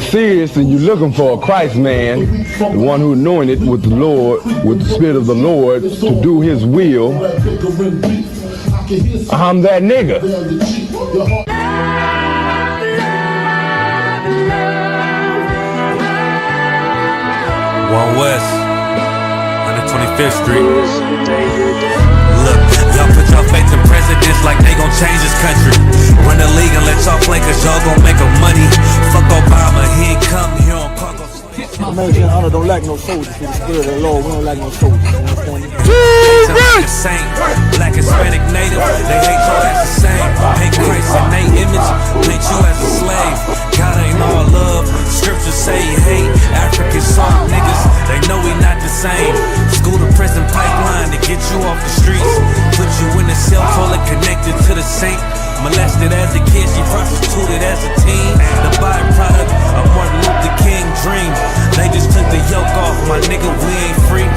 Serious and you're looking for a Christ man, the one who anointed with the Lord, with the Spirit of the Lord to do his will, I'm that nigga. One West, 125th Street. Look, y'all put your faith in presidents like they gon' change this country. Run the league and let y'all play cause y'all gon' make a money. Fuck Obama, he ain't come here on cargo. Amazing honor don't like no soldiers. For the Spirit of the Lord, we don't like no soldiers. You understand me? Like a saint, black, Hispanic, native, they hate y'all as the same. Hate Christ in they image, paint you as a slave. God ain't all love, scriptures say he hate African song niggas, they know we not the same. School to prison pipeline to get you off the streets. Put you in a cell toilet connected to the saint. Molested as a kid, she prostituted as a teen. The byproduct of Martin Luther King dreams. They just took the yoke off, my nigga, we ain't free.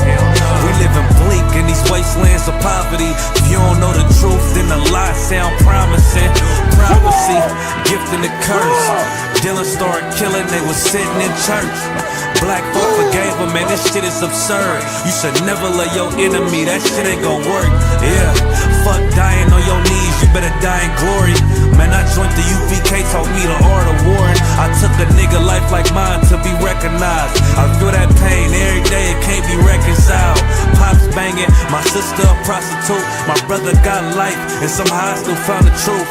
We living bleak in these wastelands of poverty. If you don't know the truth, then the lies sound promising. Prophecy, gift and the curse. Dylan started killing, they was sitting in church. Black folk forgave him, man, this shit is absurd. You should never love your enemy, that shit ain't gon' work. Yeah, fuck dying on your knees, you better die in glory. Man, I joined the UPK, taught me the art of warring. I took a nigga life like mine to be recognized. I feel that pain every day, it can't be reconciled. Pops banging, my sister a prostitute. My brother got life, and somehow I still found the truth.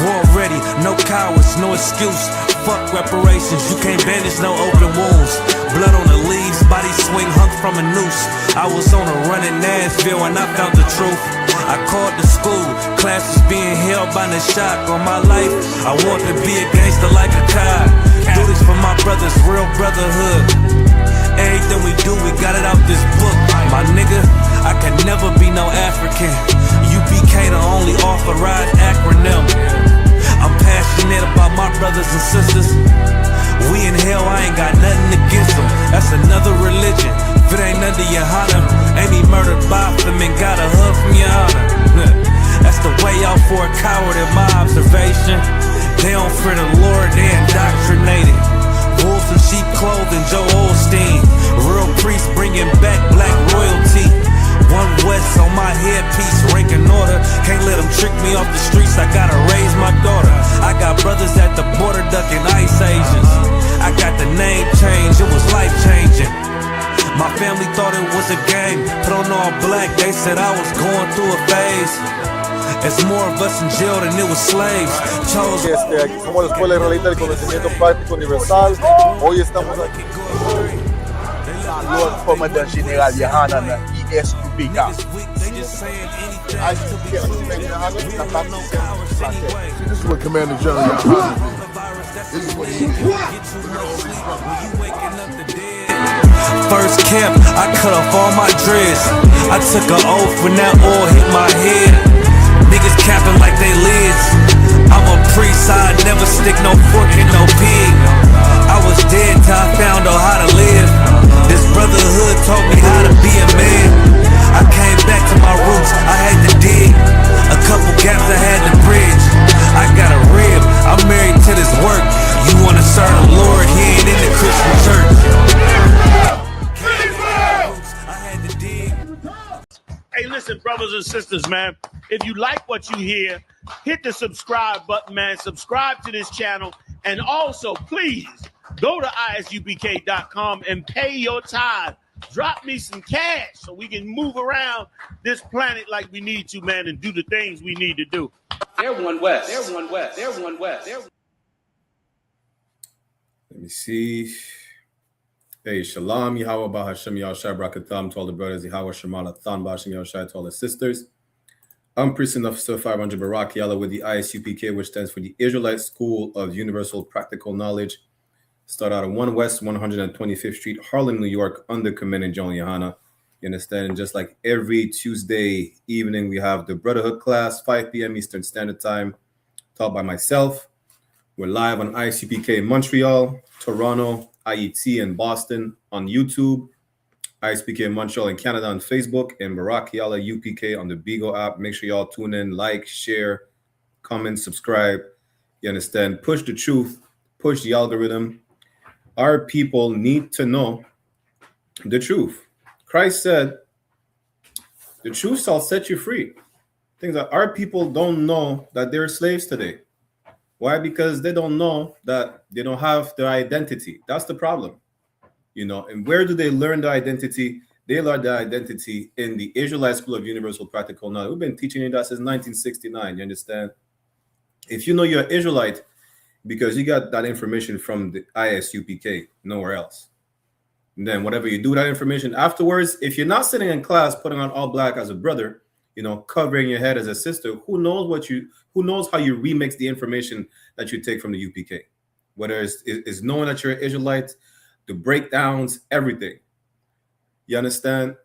War ready, no cowards, no excuse. Fuck reparations, you can't bandage no open wounds. Blood on the leaves, body swing hung from a noose. I was on a run in Nashville and I found the truth. I called the school, classes being held by the shock on my life. I want to be a gangster like a cop. Do this for my brothers, real brotherhood. Everything we do, we got it out this book. My nigga, I can never be no African. UPK the only authorized acronym. I'm passionate about my brothers and sisters. We in hell, I ain't got nothing against them. That's another religion. If it ain't under YAHANNA, ain't me murdered by them and got a hug from YAHANNA. That's the way out for a coward in my observation. They don't fear the Lord, they indoctrinated. Wolves in sheep clothing, Joe Osteen. Real priests bringing back black royalty. One West on my headpiece, rank and order. Can't let them trick me off the streets, I gotta raise my daughter. I got brothers at the border ducking ICE agents. I got the name change, it was life changing. My family thought it was a game. Put on all black, they said I was going through a phase. It's more of us in jail than it was slaves. Chose. Aquí somos la Escuela Israelita del Conocimiento Práctico Universal. Hoy estamos aquí. Lord Commandant General Yahanna, I.S.U.P.K. This is what Commander General Yahanna did. This is what he did. First camp, I cut off all my dreads. I took an oath when that oil hit my head. Niggas capping like they lids. I'm a priest, I never stick no fork in no pig. I was dead till I found out how to live. This brotherhood taught me how to be a man. I came back to my roots, I had to dig. A couple gaps I had to bridge. I got a rib, I'm married to this work. You wanna serve the Lord, he ain't in the Christian church. Hey, listen, brothers and sisters, man. If you like what you hear, hit the subscribe button, man. Subscribe to this channel. And also, please, go to isupk.com and pay your tithe. Drop me some cash so we can move around this planet like we need to, man, and do the things we need to do. They're one West. They're one West. They're one West. Let me see. Hey, Shalom, Yahweh Bahashem Yahushai Brakatham to all the brothers, Yahweh Shemala Thon Bahashem Yahushai to all the sisters. I'm Priest Officer 500 Barak Yalla with the I.S.U.P.K, which stands for the Israelite School of Universal Practical Knowledge. Start out on 1 West 125th Street, Harlem, New York, under Commander General Yahanna. You understand? And just like every Tuesday evening, we have the Brotherhood class, 5 p.m. Eastern Standard Time, taught by myself. We're live on I.S.U.P.K in Montreal, Toronto, IET in Boston on YouTube, I.S.U.P.K in Montreal and Canada on Facebook, and Barak Yalla UPK on the Bigo app. Make sure y'all tune in, like, share, comment, subscribe. You understand? Push the truth, push the algorithm. Our people need to know the truth. Christ said, the truth shall set you free. Things that our people don't know that they're slaves today. Why? Because they don't know that they don't have their identity. That's the problem. You know, and where do they learn their identity? They learn their identity in the Israelite School of Universal Practical Knowledge. We've been teaching you that since 1969. You understand? If you know you're an Israelite, because you got that information from the I.S.U.P.K, nowhere else. And then whatever you do with that information afterwards, if you're not sitting in class putting on all black as a brother, you know, covering your head as a sister, who knows how you remix the information that you take from the UPK? Whether it's knowing that you're an Israelite, the breakdowns, everything. You understand?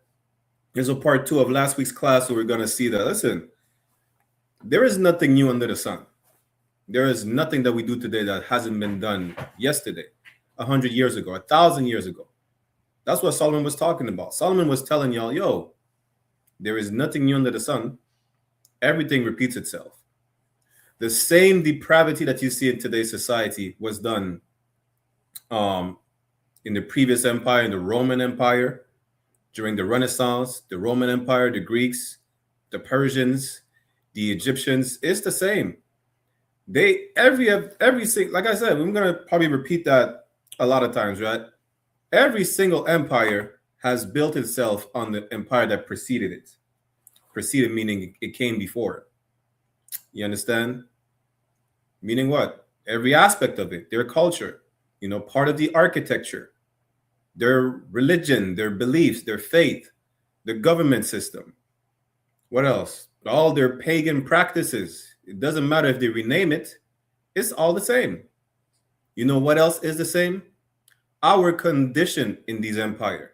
There's a part 2 of last week's class where we're going to see that, listen, there is nothing new under the sun. There is nothing that we do today that hasn't been done yesterday, 100 years ago, 1,000 years ago. That's what Solomon was talking about. Solomon was telling y'all, yo, there is nothing new under the sun. Everything repeats itself. The same depravity that you see in today's society was done in the previous empire, in the Roman Empire, during the Renaissance, the Roman Empire, the Greeks, the Persians, the Egyptians. It's the same. They every like I said, we're gonna probably repeat that a lot of times, right? Every single empire has built itself on the empire that preceded it. Preceded meaning it came before it. You understand? Meaning what? Every aspect of it, their culture, you know, part of the architecture, their religion, their beliefs, their faith, the government system. What else? All their pagan practices. It doesn't matter if they rename it. It's all the same. You know what else is the same? Our condition in these empires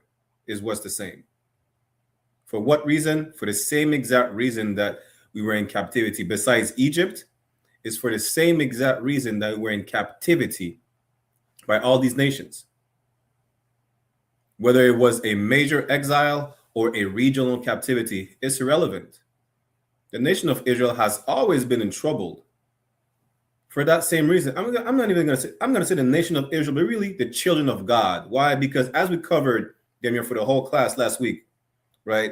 is what's the same. For what reason? For the same exact reason that we were in captivity. Besides Egypt, is for the same exact reason that we were in captivity by all these nations. Whether it was a major exile or a regional captivity, it's irrelevant. The nation of Israel has always been in trouble for that same reason. I'm not even going to say, I'm going to say the nation of Israel, but really the children of God. Why? Because as we covered them here for the whole class last week, right?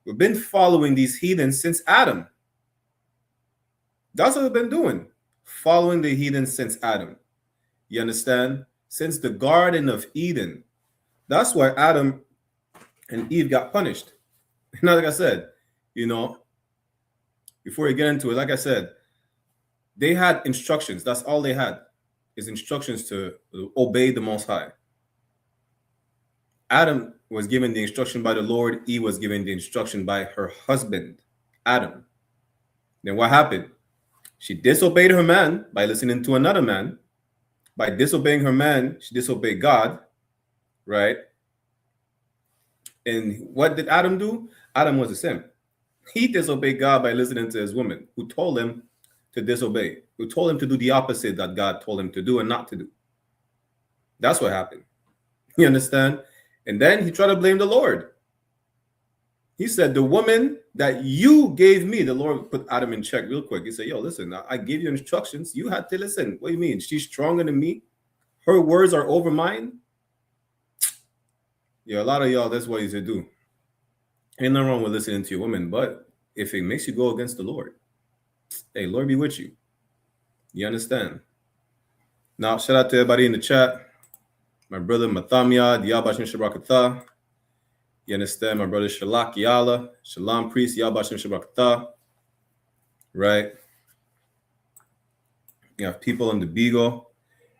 We've been following these heathens since Adam. That's what we've been doing. Following the heathens since Adam. You understand? Since the Garden of Eden. That's why Adam and Eve got punished. Now, like I said, you know, before we get into it, like I said, they had instructions. That's all they had, is instructions to obey the Most High. Adam was given the instruction by the Lord. Eve was given the instruction by her husband, Adam. Then what happened? She disobeyed her man by listening to another man. By disobeying her man, she disobeyed God, right? And what did Adam do? Adam was a simp. He disobeyed God by listening to his woman, who told him to disobey, who told him to do the opposite that God told him to do and not to do. That's what happened. You understand? And then he tried to blame the Lord. He said, the woman that you gave me, the Lord put Adam in check real quick. He said, yo, listen, I gave you instructions. You had to listen. What do you mean? She's stronger than me. Her words are over mine. Yeah, a lot of y'all, that's what you should do. Ain't nothing wrong with listening to your woman, but if it makes you go against the Lord, hey, Lord be with you. You understand? Now, shout out to everybody in the chat. My brother Mathamya, Diabashim Shabrakatah. You understand? My brother Shalak Yala, Shalom Priest, Yabashim Shabrakatah. Right? You have people in the Beagle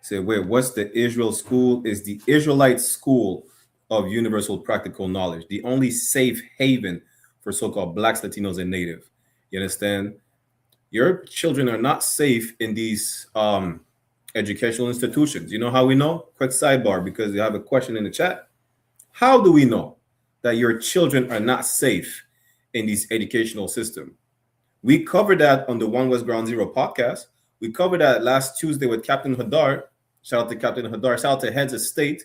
say, wait, what's the Israel school? Is the Israelite school of universal practical knowledge, the only safe haven for so-called blacks, Latinos, and Native. You understand? Your children are not safe in these educational institutions. You know how we know? Quick sidebar, because you have a question in the chat. How do we know that your children are not safe in these educational systems? We covered that on the One West Ground Zero podcast. We covered that last Tuesday with Captain Hadar. Shout out to Captain Hadar. Shout out to Heads of State,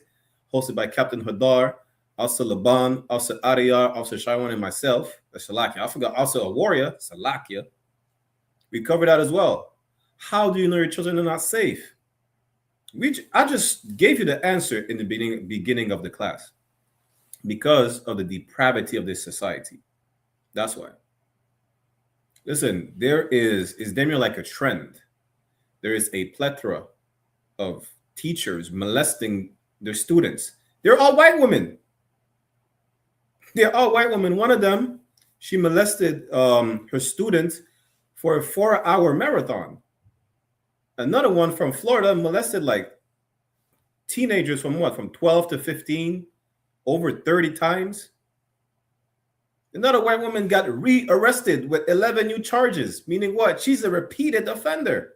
hosted by Captain Hadar, also Laban, also Ariyar, also Shaiwan, and myself, Salakia. I forgot also a warrior, Salakia. We covered that as well. How do you know your children are not safe? I just gave you the answer in the beginning of the class. Because of the depravity of this society. That's why. Listen, is there like a trend? There is a plethora of teachers molesting their students. They're all white women. They're all white women. One of them, she molested her student for a 4-hour marathon. Another one from Florida molested like teenagers from 12 to 15, over 30 times. Another white woman got re-arrested with 11 new charges, meaning what? She's a repeated offender.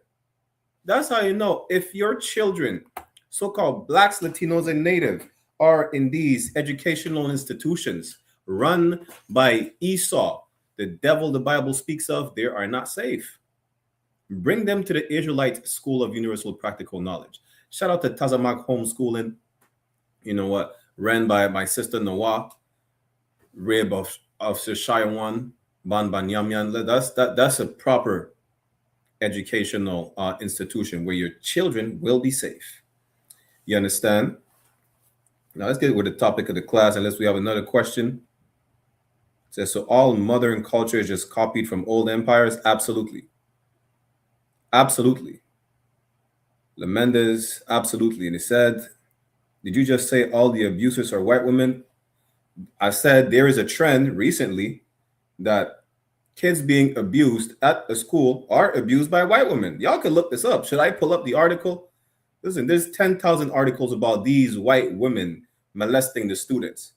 That's how you know if your children, so-called blacks, Latinos, and Native, are in these educational institutions run by Esau, the devil the Bible speaks of, they are not safe. Bring them to the Israelite School of Universal Practical Knowledge. Shout out to Tazamak Homeschooling, you know what, ran by my sister Noah, rib of Shishayawan, Ban Banyamyan. That's a proper educational institution where your children will be safe. You understand? Now let's get with the topic of the class, unless we have another question. It says, so all modern culture is just copied from old empires? Absolutely. Absolutely. Lemendez, absolutely. And he said, did you just say all the abusers are white women? I said there is a trend recently that kids being abused at a school are abused by white women. Y'all can look this up. Should I pull up the article? Listen, there's 10,000 articles about these white women molesting the students.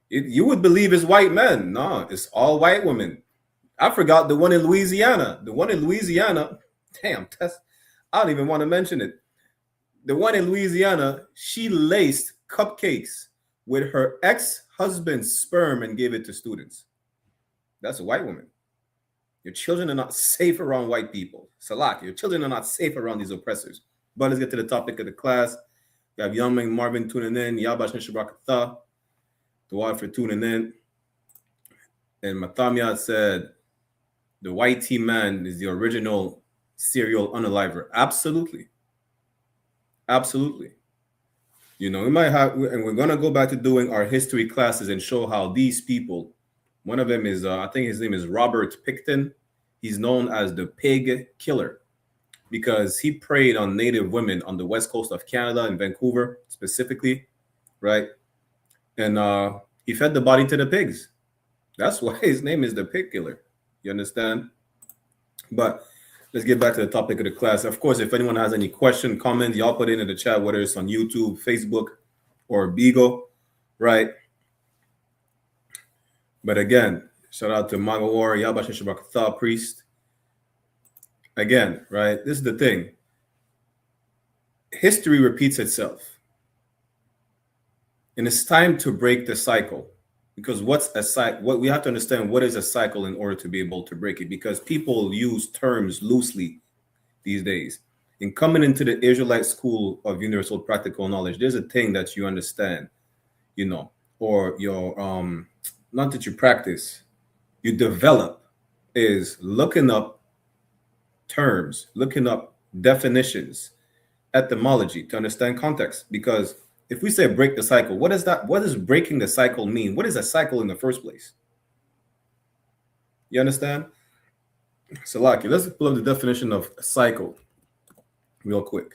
You would believe it's white men. No, it's all white women. I forgot the one in Louisiana. The one in Louisiana, damn, I don't even want to mention it. The one in Louisiana, she laced cupcakes with her ex-husband's sperm and gave it to students. That's a white woman. Your children are not safe around white people. Salak, your children are not safe around these oppressors. But let's get to the topic of the class. We have Young Marvin tuning in. Yabash Nishabrakatha. Dua for tuning in. And Matamia said, the white tea man is the original serial unaliver. Absolutely. Absolutely. You know, we might have, and we're going to go back to doing our history classes and show how these people, one of them is, I think his name is Robert Picton. He's known as the pig killer because he preyed on Native women on the west coast of Canada and Vancouver specifically, right? And he fed the body to the pigs. That's why his name is the pig killer. You understand? But let's get back to the topic of the class. Of course, if anyone has any question, comments, y'all put it in the chat, whether it's on YouTube, Facebook, or Beagle, right? But again, shout out to Magawar, Yabash Shabakatha Priest. Again, right? This is the thing. History repeats itself. And it's time to break the cycle. Because what's a cycle? What we have to understand, what is a cycle in order to be able to break it? Because people use terms loosely these days. In coming into the Israelite School of Universal Practical Knowledge, there's a thing that you understand, you know, or your not that you practice, you develop, is looking up terms, looking up definitions, etymology to understand context. Because if we say break the cycle, what is that? What does breaking the cycle mean? What is a cycle in the first place? You understand? Salaki, let's pull up the definition of a cycle real quick.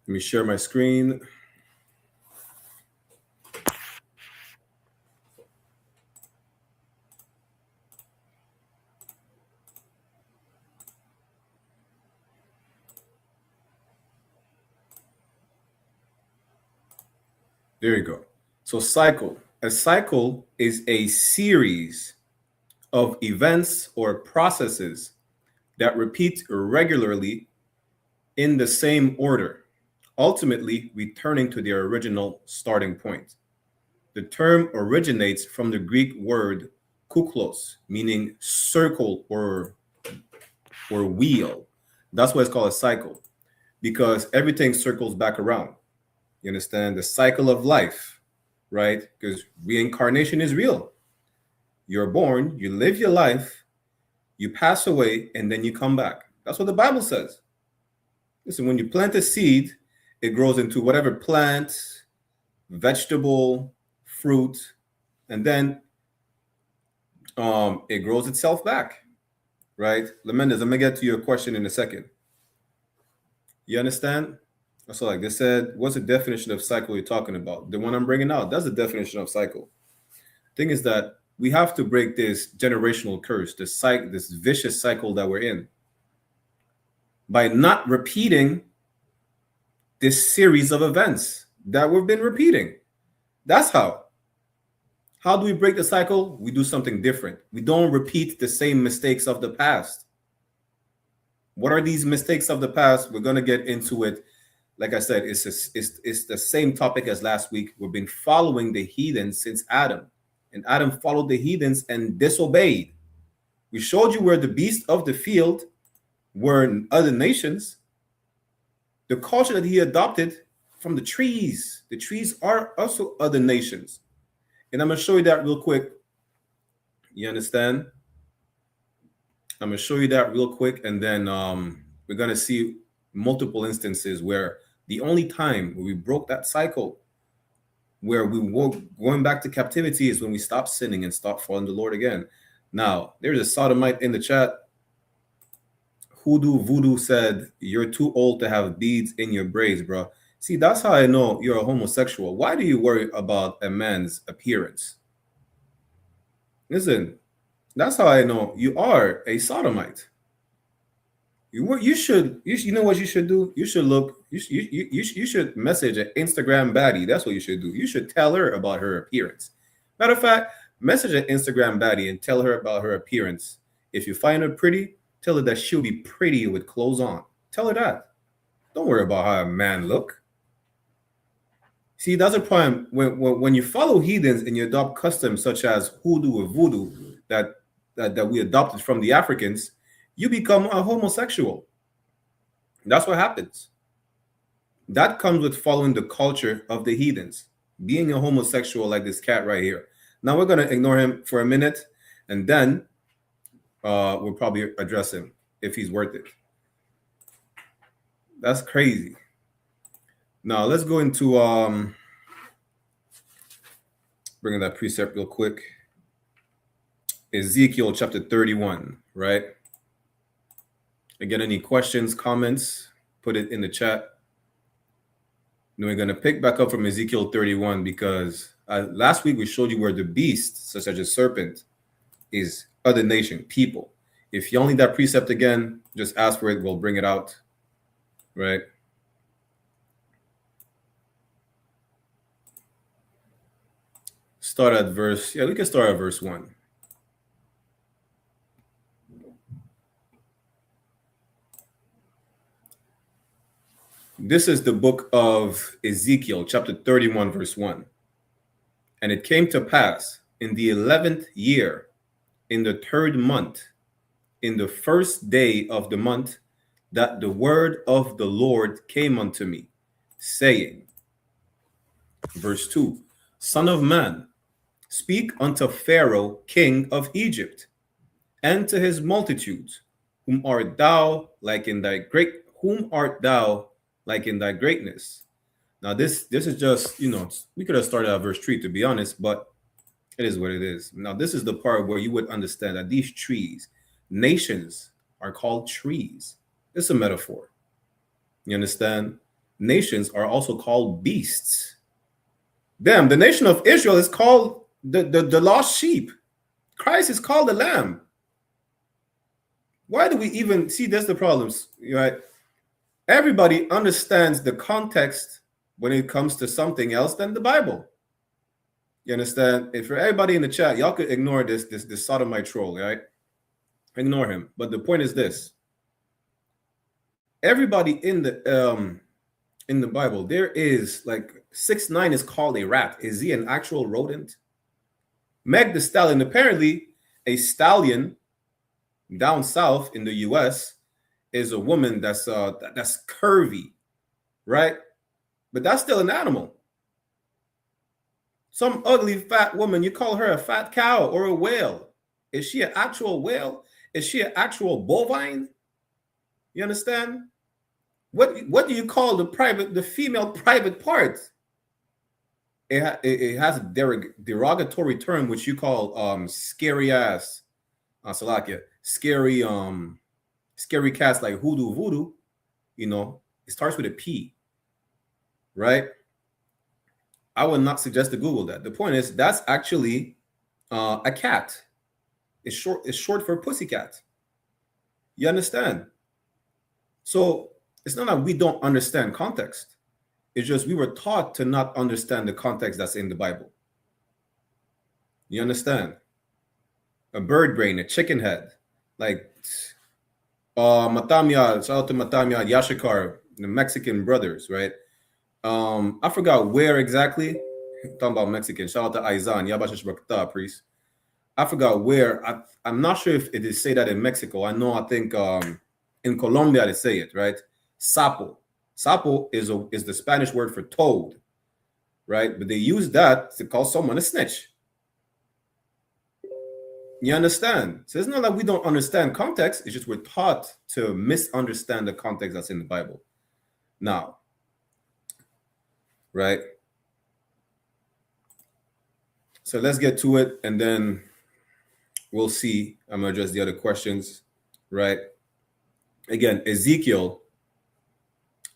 Let me share my screen. There you go. So cycle. A cycle is a series of events or processes that repeat regularly in the same order, ultimately returning to their original starting point. The term originates from the Greek word kuklos, meaning circle or wheel. That's why it's called a cycle, because everything circles back around. You understand? The cycle of life, right? Because reincarnation is real. You're born, you live your life, you pass away, and then you come back. That's what the Bible says. Listen, when you plant a seed, it grows into whatever plant, vegetable, fruit, and then it grows itself back, right? Lemendez, I'm gonna get to your question in a second. You understand? So like they said, what's the definition of cycle you're talking about? The one I'm bringing out, that's the definition of cycle. Thing is that we have to break this generational curse, this vicious cycle that we're in, by not repeating this series of events that we've been repeating. That's how. How do we break the cycle? We do something different. We don't repeat the same mistakes of the past. What are these mistakes of the past? We're going to get into it. Like I said, it's the same topic as last week. We've been following the heathens since Adam. And Adam followed the heathens and disobeyed. We showed you where the beasts of the field were in other nations. The culture that he adopted from the trees. The trees are also other nations. And I'm going to show you that real quick. You understand? I'm going to show you that real quick. And then we're going to see multiple instances where the only time where we broke that cycle, where we were going back to captivity, is when we stopped sinning and stopped following the Lord again. Now, there's a sodomite in the chat. Hoodoo Voodoo said, you're too old to have beads in your braids, bro. See, that's how I know you're a homosexual. Why do you worry about a man's appearance? Listen, that's how I know you are a sodomite. You know what you should do? You should look. You should message an Instagram baddie. That's what you should do. You should tell her about her appearance. Matter of fact, message an Instagram baddie and tell her about her appearance. If you find her pretty, tell her that she'll be pretty with clothes on. Tell her that. Don't worry about how a man look. See, that's a problem. When you follow heathens and you adopt customs such as hoodoo or voodoo that we adopted from the Africans, you become a homosexual. That's what happens. That comes with following the culture of the heathens, being a homosexual like this cat right here. Now we're going to ignore him for a minute, and then we'll probably address him if he's worth it. That's crazy. Now let's go into bringing that precept real quick. Ezekiel chapter 31, right? Again, any questions, comments, put it in the chat. Then we're going to pick back up from Ezekiel 31 because last week we showed you where the beast, such as a serpent, is other nation, people. If you only need that precept again, just ask for it. We'll bring it out, right? Start at verse, we can start at verse 1. This is the book of Ezekiel, chapter 31, verse 1. And it came to pass in the 11th year, in the 3rd month, in the 1st day of the month, that the word of the Lord came unto me, saying, verse 2, Son of man, speak unto Pharaoh, king of Egypt, and to his multitudes, whom art thou like in thy greatness. Now this is just, we could have started at verse 3 to be honest, but it is what it is. Now this is the part where you would understand that these trees, nations, are called trees. It's a metaphor. You understand? Nations are also called beasts. Them, the nation of Israel is called the lost sheep. Christ is called the lamb. Why do we even see that's the problems, right? Everybody understands the context when it comes to something else than the Bible. You understand? If for everybody in the chat, y'all could ignore this sodomite troll, right? Ignore him. But the point is this: everybody in the Bible, there is like 6ix9ine is called a rat. Is he an actual rodent? Meg the Stallion, apparently a stallion down south in the US is a woman that's curvy, right? but that's still an animal. Some ugly fat woman, you call her a fat cow or a whale. Is she an actual whale? Is she an actual bovine? You understand? What do you call the female private part? It has a derogatory term which you call scary ass, Salakia, scary cats like hoodoo voodoo. You know, it starts with a P, right? I would not suggest to Google that. The point is that's actually a cat. It's short for pussycat. You understand? So it's not that we don't understand context. It's just we were taught to not understand the context that's in the Bible. You understand? A bird brain, a chicken head, like Matamya, shout out to Matamya, Yashikar, the Mexican brothers, right? I forgot where exactly. Talking about Mexican. Shout out to Aizan, Yabashashbakta, priest. I forgot where. I'm not sure if it is say that in Mexico. I think in Colombia they say it, right? Sapo. Sapo is the Spanish word for toad, right? But they use that to call someone a snitch. You understand? So it's not that we don't understand context. It's just we're taught to misunderstand the context that's in the Bible. Now, right? So let's get to it, and then we'll see. I'm going to address the other questions, right? Again, Ezekiel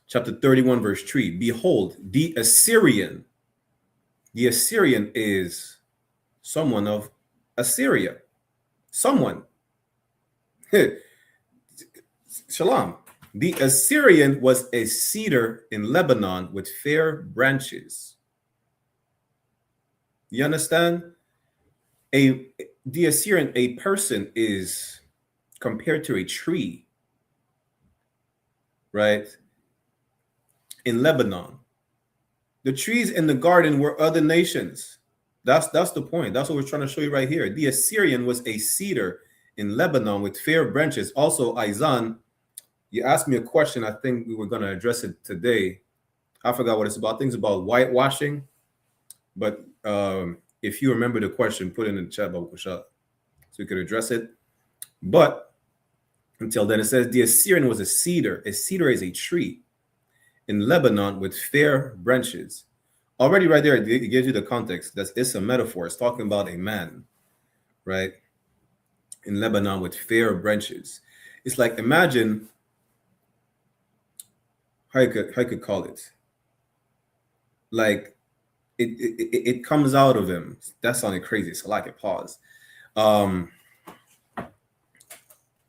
chapter 31, verse 3. Behold, the Assyrian is someone of Assyria. Someone. Shalom. The Assyrian was a cedar in Lebanon with fair branches. You understand? The Assyrian, a person, is compared to a tree, right? In Lebanon. The trees in the garden were other nations. That's the point. That's what we're trying to show you right here. The Assyrian was a cedar in Lebanon with fair branches. Also, Aizan, you asked me a question. I think we were going to address it today. I forgot what it's about. Things about whitewashing. But if you remember the question, put it in the chat box so we could address it. But until then, it says the Assyrian was a cedar. A cedar is a tree in Lebanon with fair branches. Already right there, it gives you the context. It's a metaphor. It's talking about a man, right? In Lebanon with fair branches. It's like, imagine how you could call it. Like, it comes out of him. That sounded crazy. So like it pause.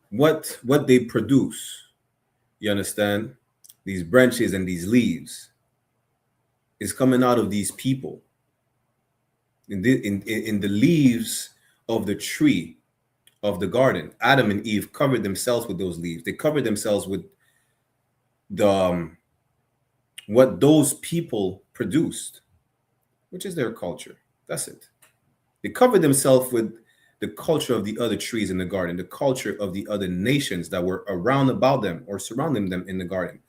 What they produce, you understand? These branches and these leaves is coming out of these people. In the leaves of the tree of the garden, Adam and Eve covered themselves with those leaves. They covered themselves with the what those people produced, which is their culture. That's it. They covered themselves with the culture of the other trees in the garden, the culture of the other nations that were around about them or surrounding them in the garden.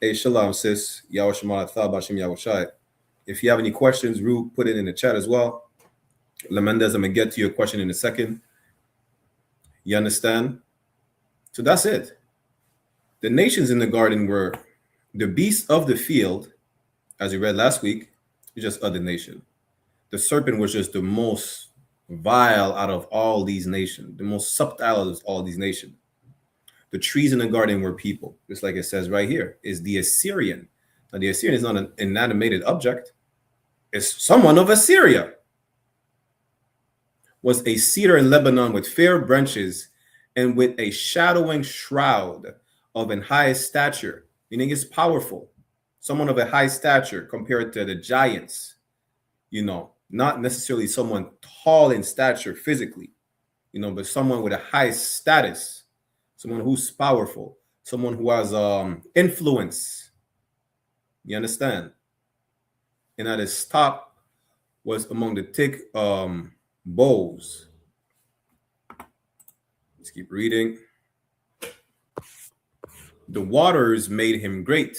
Hey, shalom, sis. If you have any questions, Ru, put it in the chat as well. Lamendez, I'm going to get to your question in a second. You understand? So that's it. The nations in the garden were the beasts of the field, as we read last week, just other nation. The serpent was just the most vile out of all these nations, the most subtle of all these nations. The trees in the garden were people, just like it says right here, is the Assyrian. Now, the Assyrian is not an inanimate object. It's someone of Assyria. Was a cedar in Lebanon with fair branches and with a shadowing shroud of an high stature, meaning it's powerful. Someone of a high stature compared to the giants, you know, not necessarily someone tall in stature physically, you know, but someone with a high status. Someone who's powerful, someone who has influence. You understand? And at his top was among the thick boughs. Let's keep reading. The waters made him great.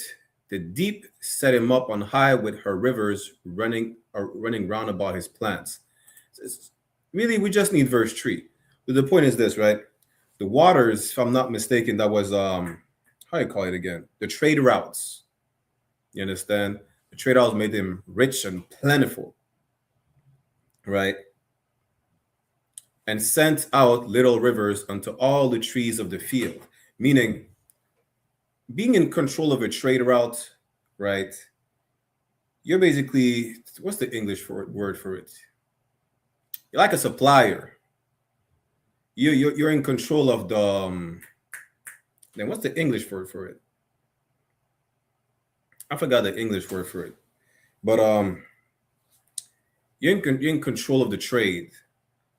The deep set him up on high with her rivers running round about his plants. Really, we just need verse 3. But the point is this, right? The waters, if I'm not mistaken, that was how do you call it again? The trade routes. You understand? The trade routes made them rich and plentiful, right? And sent out little rivers unto all the trees of the field. Meaning, being in control of a trade route, right? You're basically, what's the English word for it? You're like a supplier. You're in control of the. Then what's the English word for it? I forgot the English word for it, but you're in control of the trade.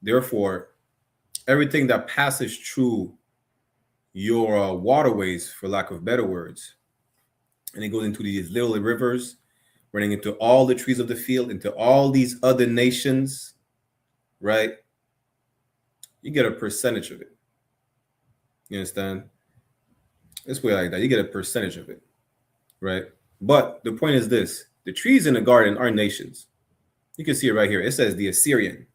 Therefore, everything that passes through your waterways, for lack of better words, and it goes into these little rivers, running into all the trees of the field, into all these other nations, right? You get a percentage of it. You understand? This way like that, you get a percentage of it, right? But the point is this: the trees in the garden are nations. You can see it right here. It says the Assyrian,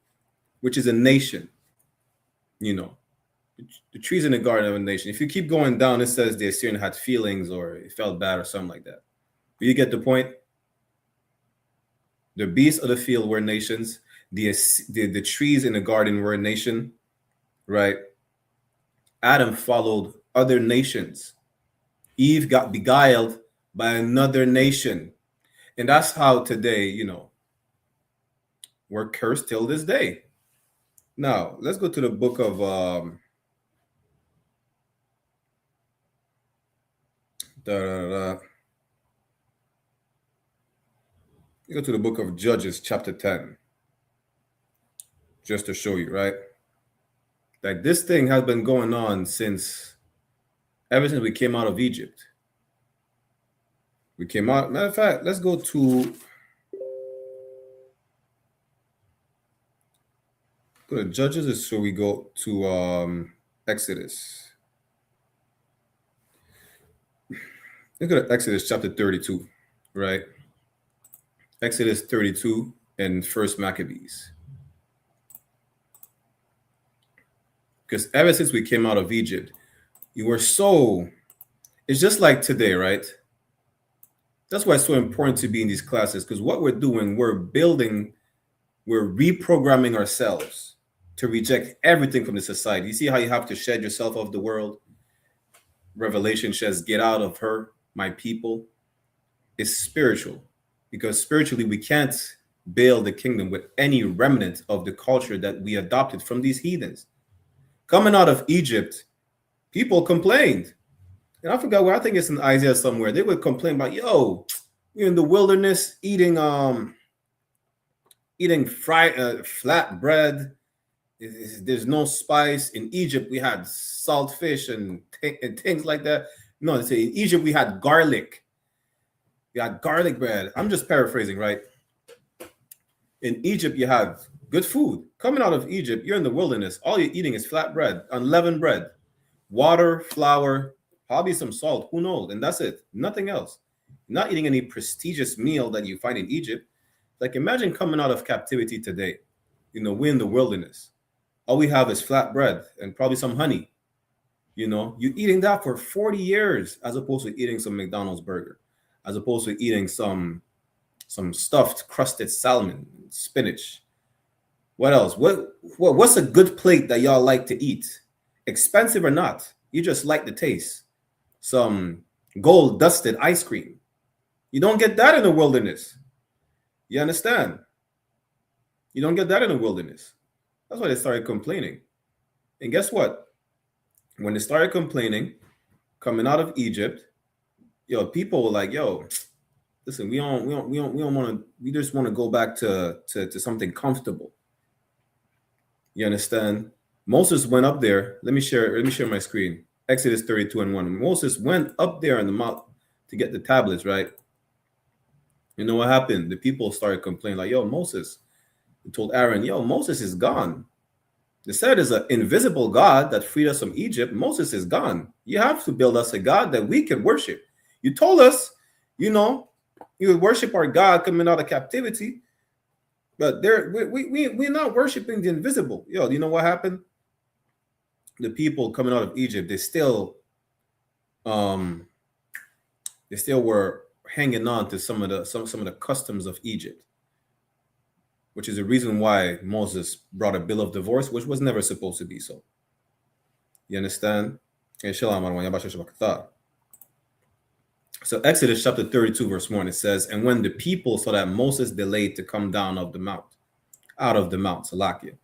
which is a nation. You know, the trees in the garden of a nation. If you keep going down, it says the Assyrian had feelings or it felt bad or something like that. But you get the point. The beasts of the field were nations. The trees in the garden were a nation, right? Adam followed other nations. Eve got beguiled by another nation. And that's how today, you know, we're cursed till this day. Now, let's go to the book of you go to the book of Judges, chapter 10, just to show you, right? Like this thing has been going on ever since we came out of Egypt. We came out, matter of fact, let's go to Judges, so we go to Exodus. Let's go to Exodus chapter 32, right? Exodus 32 and First Maccabees. Because ever since we came out of Egypt, it's just like today, right? That's why it's so important to be in these classes, because what we're doing, we're reprogramming ourselves to reject everything from the society. You see how you have to shed yourself of the world? Revelation says, get out of her, my people. It's spiritual, because spiritually we can't build the kingdom with any remnant of the culture that we adopted from these heathens. Coming out of Egypt, people complained. And I forgot where, I think it's in Isaiah somewhere. They would complain about, yo, we're in the wilderness eating fried flat bread. There's no spice. In Egypt, we had salt fish and things like that. No, they say in Egypt, we had garlic. We had garlic bread. I'm just paraphrasing, right? In Egypt, you have good food. Coming out of Egypt, you're in the wilderness. All you're eating is flat bread, unleavened bread, water, flour, probably some salt, who knows? And that's it. Nothing else. You're not eating any prestigious meal that you find in Egypt. Like imagine coming out of captivity today. You know, we're in the wilderness. All we have is flat bread and probably some honey. You know, you're eating that for 40 years as opposed to eating some McDonald's burger, as opposed to eating some stuffed crusted salmon, spinach. What else? What's a good plate that y'all like to eat? Expensive or not, you just like the taste. Some gold dusted ice cream. You don't get that in the wilderness. You understand? You don't get that in the wilderness. That's why they started complaining. And guess what? When they started complaining, coming out of Egypt, people were like, yo, listen, we don't want to, we just want to go back to something comfortable. You understand? Moses went up there. Let me share my screen. Exodus 32 and 1. Moses went up there on the mount to get the tablets, right? You know what happened? The people started complaining like, yo, Moses. He told Aaron, yo, Moses is gone. They said there's an invisible God that freed us from Egypt. Moses is gone. You have to build us a God that we can worship. You told us You know, you would worship our God coming out of captivity, but we're not worshiping the invisible. Yo, you know what happened? The people coming out of Egypt, they still were hanging on to some of the customs of Egypt, which is the reason why Moses brought a bill of divorce, which was never supposed to be so. You understand? So Exodus chapter 32 verse 1, it says, and when the people saw that Moses delayed to come down out of the mount, Salakia,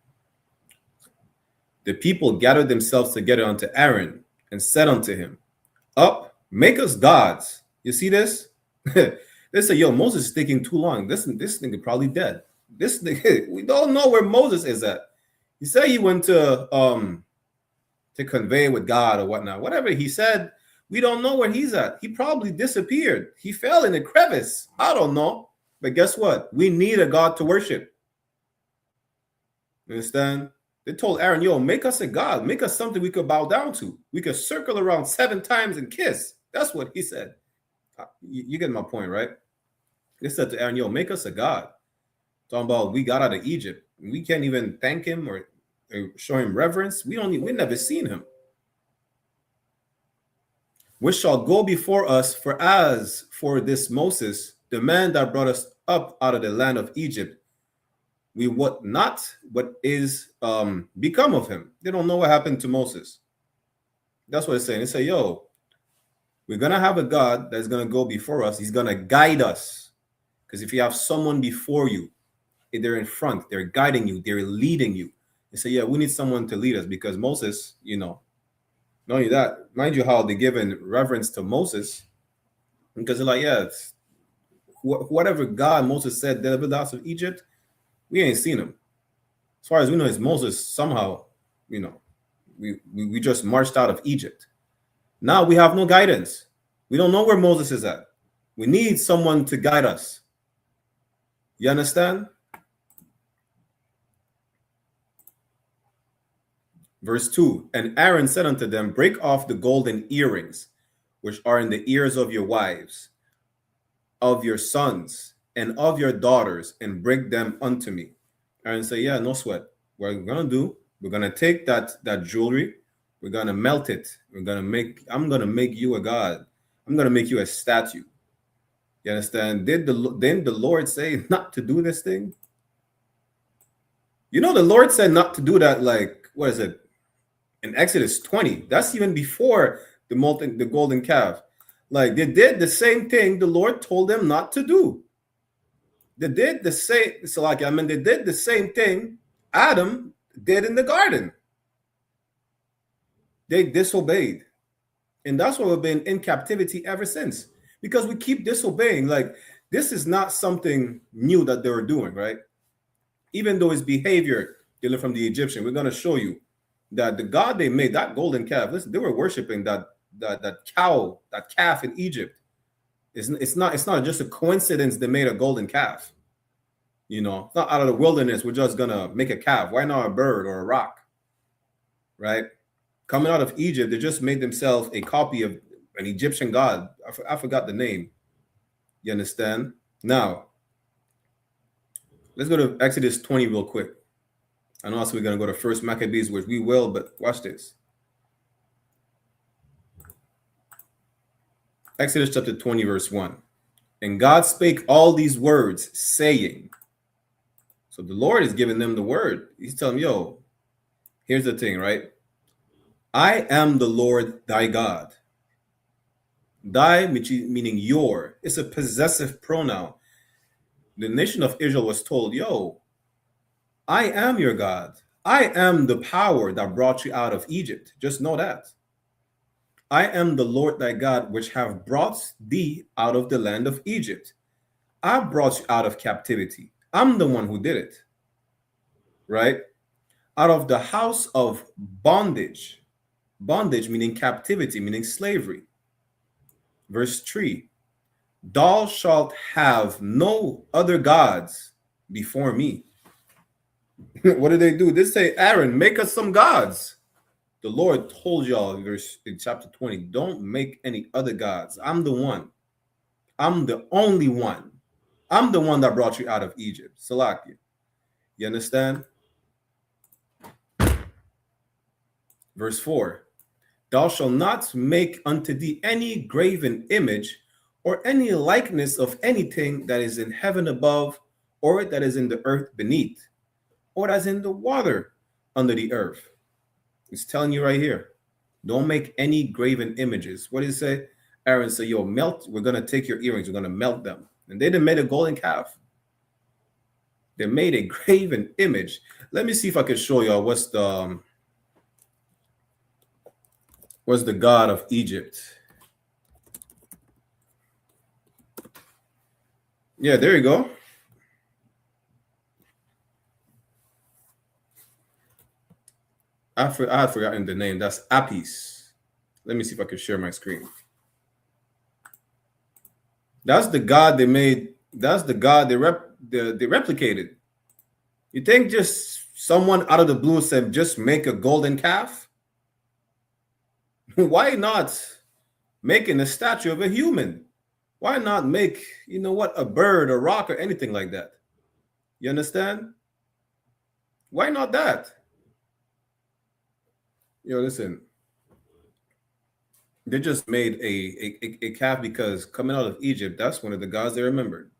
the people gathered themselves together unto Aaron and said unto him, up, make us gods. You see this? They say, yo, Moses is taking too long. This nigga probably dead. This nigga, we don't know where Moses is at. He said he went to convey with God or whatnot. Whatever he said, we don't know where he's at. He probably disappeared. He fell in a crevice. I don't know. But guess what? We need a God to worship. You understand? They told Aaron, yo, make us a God. Make us something we could bow down to. We could circle around 7 times and kiss. That's what he said. You get my point, right? They said to Aaron, yo, make us a God. Talking about we got out of Egypt. We can't even thank him or show him reverence. We never seen him. Which shall go before us, for as for this Moses, the man that brought us up out of the land of Egypt, we what not what is become of him. They don't know what happened to Moses. That's what it's saying. They say, yo, we're gonna have a God that's gonna go before us. He's gonna guide us. Because if you have someone before you, they're in front, they're guiding you, they're leading you. They say, yeah, we need someone to lead us, because Moses, you know, not only that, mind you, how they given reverence to Moses, because they're like, yeah, it's whatever God Moses said delivered us of Egypt, we ain't seen him. As far as we know, it's Moses somehow, you know, we just marched out of Egypt. Now we have no guidance. We don't know where Moses is at. We need someone to guide us. You understand? Verse 2, and Aaron said unto them, break off the golden earrings, which are in the ears of your wives, of your sons, and of your daughters, and bring them unto me. Aaron said, yeah, no sweat. What we're going to do, we're going to take that jewelry, we're going to melt it. I'm going to make you a god. I'm going to make you a statue. You understand? Didn't the Lord say not to do this thing? You know, the Lord said not to do that, like, what is it? In Exodus 20, that's even before the golden calf. Like, they did the same thing the Lord told them not to do. They did the same. So, like, I mean, they did the same thing Adam did in the garden. They disobeyed, and that's why we've been in captivity ever since. Because we keep disobeying. Like, this is not something new that they were doing, right? Even though his behavior they learned from the Egyptian, we're going to show you that the God they made, that golden calf, listen, they were worshiping that calf in Egypt. It's not just a coincidence they made a golden calf. You know, it's not out of the wilderness, we're just gonna make a calf. Why not a bird or a rock? Right? Coming out of Egypt, they just made themselves a copy of an Egyptian god. I forgot the name. You understand? Now, let's go to Exodus 20 real quick. I know also we're going to go to 1 Maccabees, which we will, but watch this. Exodus chapter 20, verse 1. And God spake all these words, saying. So the Lord is giving them the word. He's telling them, yo, here's the thing, right? I am the Lord thy God. Thy, meaning your, it's a possessive pronoun. The nation of Israel was told, yo, I am your God. I am the power that brought you out of Egypt. Just know that. I am the Lord thy God, which have brought thee out of the land of Egypt. I brought you out of captivity. I'm the one who did it. Right? Out of the house of bondage. Bondage meaning captivity, meaning slavery. Verse 3. Thou shalt have no other gods before me. What did they do? They say, Aaron, make us some gods. The Lord told y'all in chapter 20, don't make any other gods. I'm the one. I'm the only one. I'm the one that brought you out of Egypt. Salakia. You understand? Verse 4. Thou shalt not make unto thee any graven image or any likeness of anything that is in heaven above, or that is in the earth beneath, or that is in the water under the earth. It's telling you right here. Don't make any graven images. What did it say? Aaron said, yo, melt. We're going to take your earrings. We're going to melt them. And they didn't make a golden calf. They made a graven image. Let me see if I can show y'all what's the god of Egypt. Yeah, there you go. I had forgotten the name. That's Apis. Let me see if I can share my screen. That's the god they made. That's the god they replicated. You think just someone out of the blue said, just make a golden calf? Why not making a statue of a human? Why not make, you know what, a bird, a rock, or anything like that? You understand? Why not that? Yo, listen. They just made a calf because coming out of Egypt, that's one of the gods they remembered.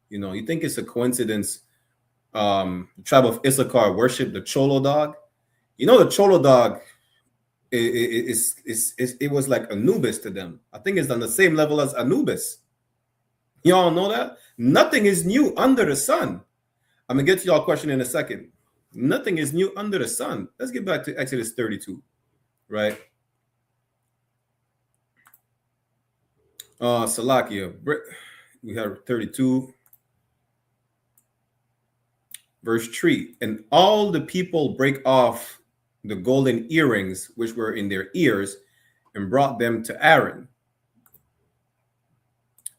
You know, you think it's a coincidence? The tribe of Issachar worshiped the Cholo dog. You know, the Cholo dog, it was like Anubis to them. I think it's on the same level as Anubis. Y'all know that? Nothing is new under the sun. I'm going to get to y'all question in a second. Nothing is new under the sun. Let's get back to Exodus 32, right? Salakia, we have 32, verse 3. And all the people break off the golden earrings which were in their ears and brought them to Aaron.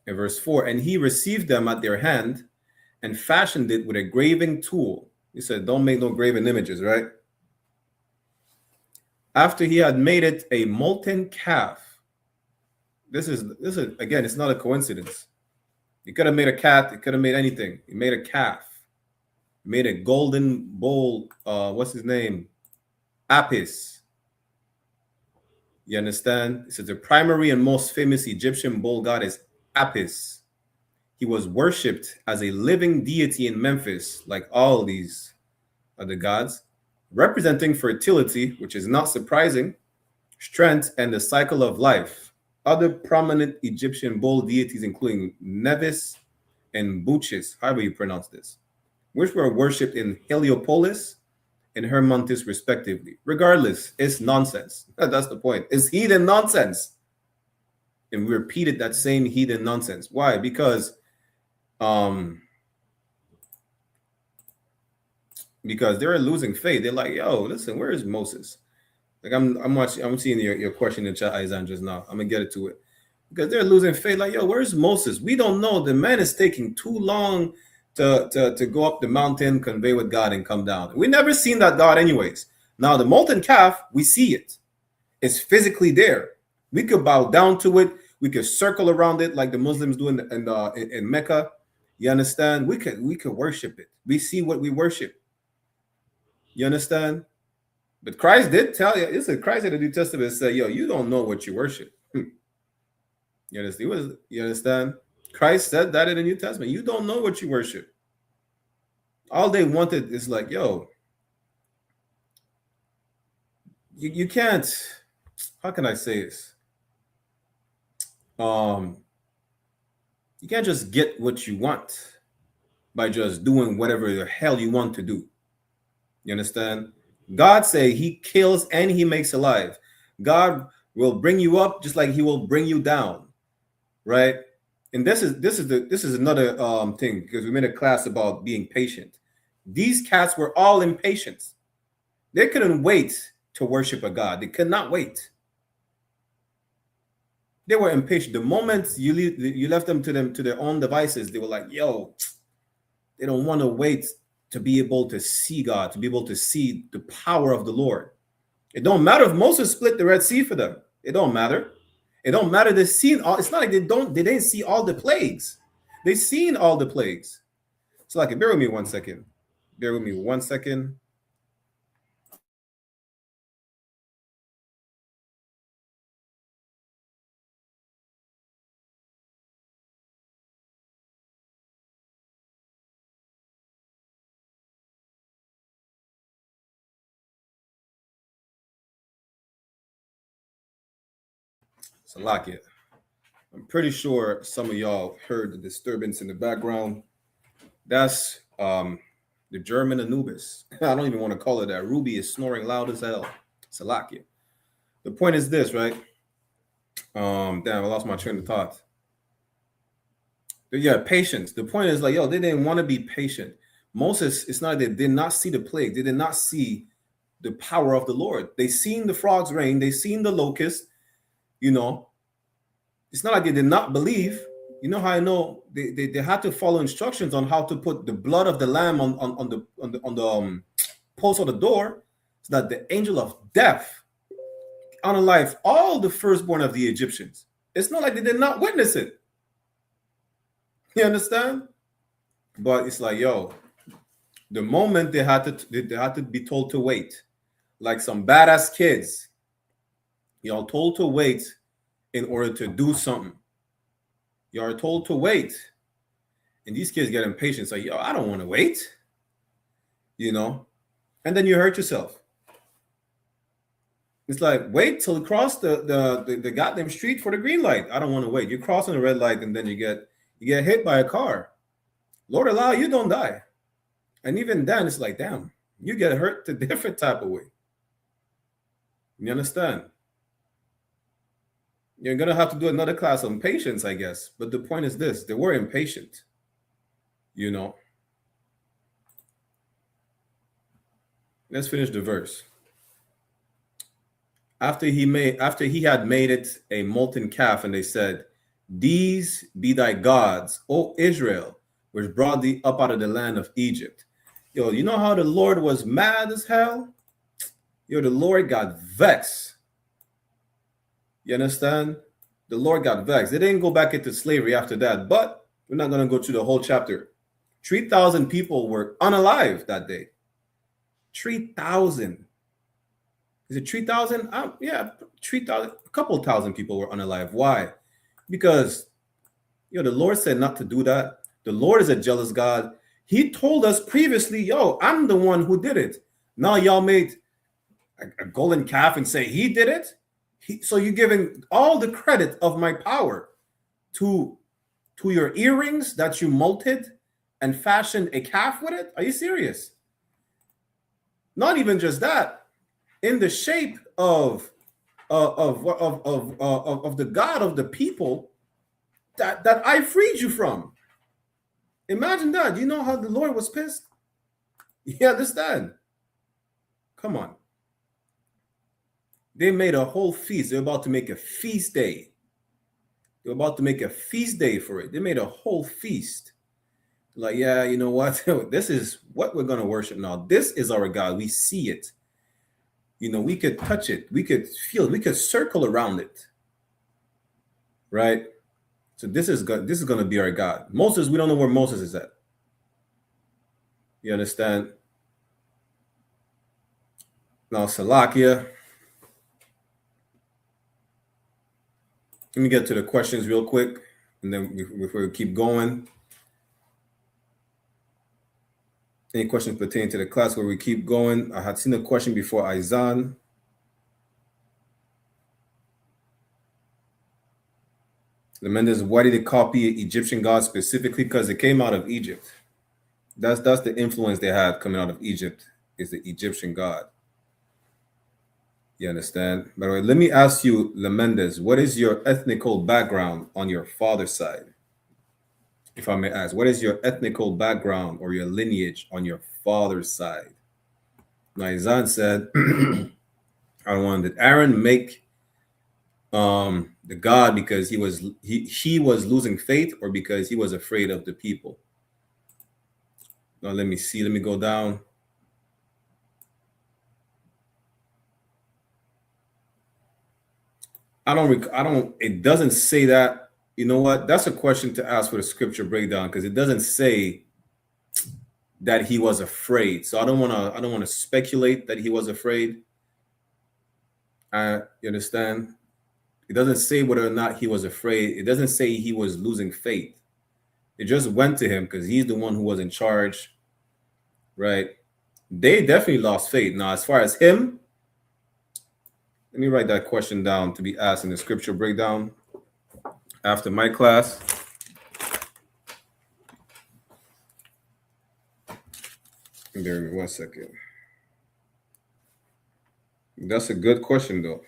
In verse 4, and he received them at their hand and fashioned it with a graving tool. He said, don't make no graven images, right? After he had made it a molten calf. This is again, it's not a coincidence. He could have made a cat. He could have made anything. He made a calf. He made a golden bowl. What's his name? Apis. You understand? This is the primary and most famous Egyptian bull god is Apis. He was worshipped as a living deity in Memphis, like all these other gods, representing fertility, which is not surprising, strength, and the cycle of life. Other prominent Egyptian bull deities, including Nevis and Buchis, however you pronounce this, which were worshipped in Heliopolis and Hermontis, respectively. Regardless, it's nonsense. That's the point. It's heathen nonsense. And we repeated that same heathen nonsense. Why? Because they were losing faith. They're like, yo, listen, where is Moses? Like I'm seeing your question in chat, Isaiah, just now. I'm gonna get it to it. Because they're losing faith, like, yo, where's Moses? We don't know. The man is taking too long to go up the mountain, convey with God, and come down. We never seen that God anyways. Now the molten calf, we see it. It's physically there. We could bow down to it. We could circle around it like the Muslims do in Mecca. You understand? We could worship it. We see what we worship. You understand? But Christ did tell you. Listen, Christ in the New Testament said, yo, you don't know what you worship. You understand? You understand? Christ said that in the New Testament. You don't know what you worship. All they wanted is like, yo, you can't, how can I say this? You can't just get what you want by just doing whatever the hell you want to do. You understand? God say he kills and he makes alive. God will bring you up just like he will bring you down, right? And this is another thing, because we made a class about being patient. These cats were all impatient. They couldn't wait to worship a God. They could not wait. They were impatient. The moment you left them to their own devices, they were like, yo, they don't want to wait to be able to see God, to be able to see the power of the Lord. It don't matter if Moses split the Red Sea for them. It don't matter. It don't matter. They've seen all. It's not like they didn't see all the plagues. They've seen all the plagues. So like, bear with me 1 second. Bear with me 1 second. Salakia. I'm pretty sure some of y'all heard the disturbance in the background. That's the German Anubis. I don't even want to call it that. Ruby is snoring loud as hell. Salakia. The point is this, right? Damn, I lost my train of thought. Yeah, patience. The point is like, yo, they didn't want to be patient. Moses, it's not, they did not see the plague. They did not see the power of the Lord. They seen the frogs rain. They seen the locust. You know, it's not like they did not believe. You know how I know they had to follow instructions on how to put the blood of the lamb on the post of the door, so that the angel of death unalive all the firstborn of the Egyptians. It's not like they did not witness it. You understand? But it's like, yo, the moment they had to be told to wait, like some badass kids, y'all told to wait in order to do something. You are told to wait, and these kids get impatient. Like, yo, I don't want to wait, you know, and then you hurt yourself. It's like, wait till you cross the goddamn street for the green light. I don't want to wait. You're crossing the red light, and then you get hit by a car. Lord allow you don't die, and even then, it's like, damn, you get hurt a different type of way. You understand? You're going to have to do another class on patience, I guess. But the point is this. They were impatient, you know. Let's finish the verse. After he had made it a molten calf, and they said, these be thy gods, O Israel, which brought thee up out of the land of Egypt. Yo, you know how the Lord was mad as hell? Yo, the Lord got vexed. You understand? The Lord got vexed. They didn't go back into slavery after that, but we're not going to go through the whole chapter. 3,000 people were unalive that day. 3,000. Is it 3,000? Yeah, 3,000. A couple thousand people were unalive. Why? Because, the Lord said not to do that. The Lord is a jealous God. He told us previously, yo, I'm the one who did it. Now y'all made a golden calf and say he did it? So you're giving all the credit of my power to your earrings that you molted and fashioned a calf with it? Are you serious? Not even just that. In the shape of the God of the people that I freed you from. Imagine that. You know how the Lord was pissed? You understand? Come on. They made a whole feast. They're about to make a feast day. They're about to make a feast day for it. They made a whole feast. Like, yeah, you know what? This is what we're going to worship now. This is our God. We see it. We could touch it. We could feel it. We could circle around it. Right? So this is going to be our God. Moses, we don't know where Moses is at. You understand? Now, Salakia. Let me get to the questions real quick, and then before we keep going. Any questions pertaining to the class where we keep going? I had seen a question before Izan. The Mendes, why did they copy Egyptian gods specifically? Because it came out of Egypt. That's the influence they had coming out of Egypt, is the Egyptian god. You understand? By the way, let me ask you, Lemendez, what is your ethnical background on your father's side? If I may ask, what is your ethnical background or your lineage on your father's side? Naizan said, I wanted, did Aaron make the god because he was losing faith, or because he was afraid of the people? Now let me see. Let me go down. It doesn't say that. You know what? That's a question to ask for the scripture breakdown, because it doesn't say that he was afraid. So I don't want to speculate that he was afraid. You understand? It doesn't say whether or not he was afraid. It doesn't say he was losing faith. It just went to him because he's the one who was in charge, right? They definitely lost faith. Now, as far as him, let me write that question down to be asked in the scripture breakdown after my class. Bear with me 1 second. That's a good question, though.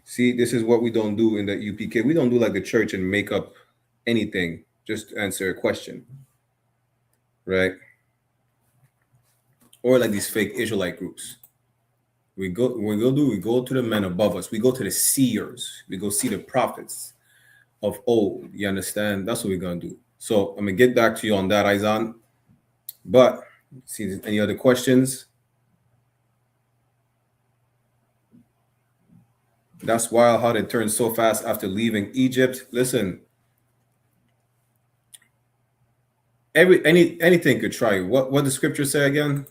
See, this is what we don't do in the UPK. We don't do like the church and make up anything just to answer a question, right? Or like these fake Israelite groups. We go to the men above us. We go to the seers. We go see the prophets of old. You understand? That's what we're gonna do. So I'm gonna get back to you on that, Izan. But see, any other questions? That's wild how they turned so fast after leaving Egypt. Listen, anything could try. What the scripture say again?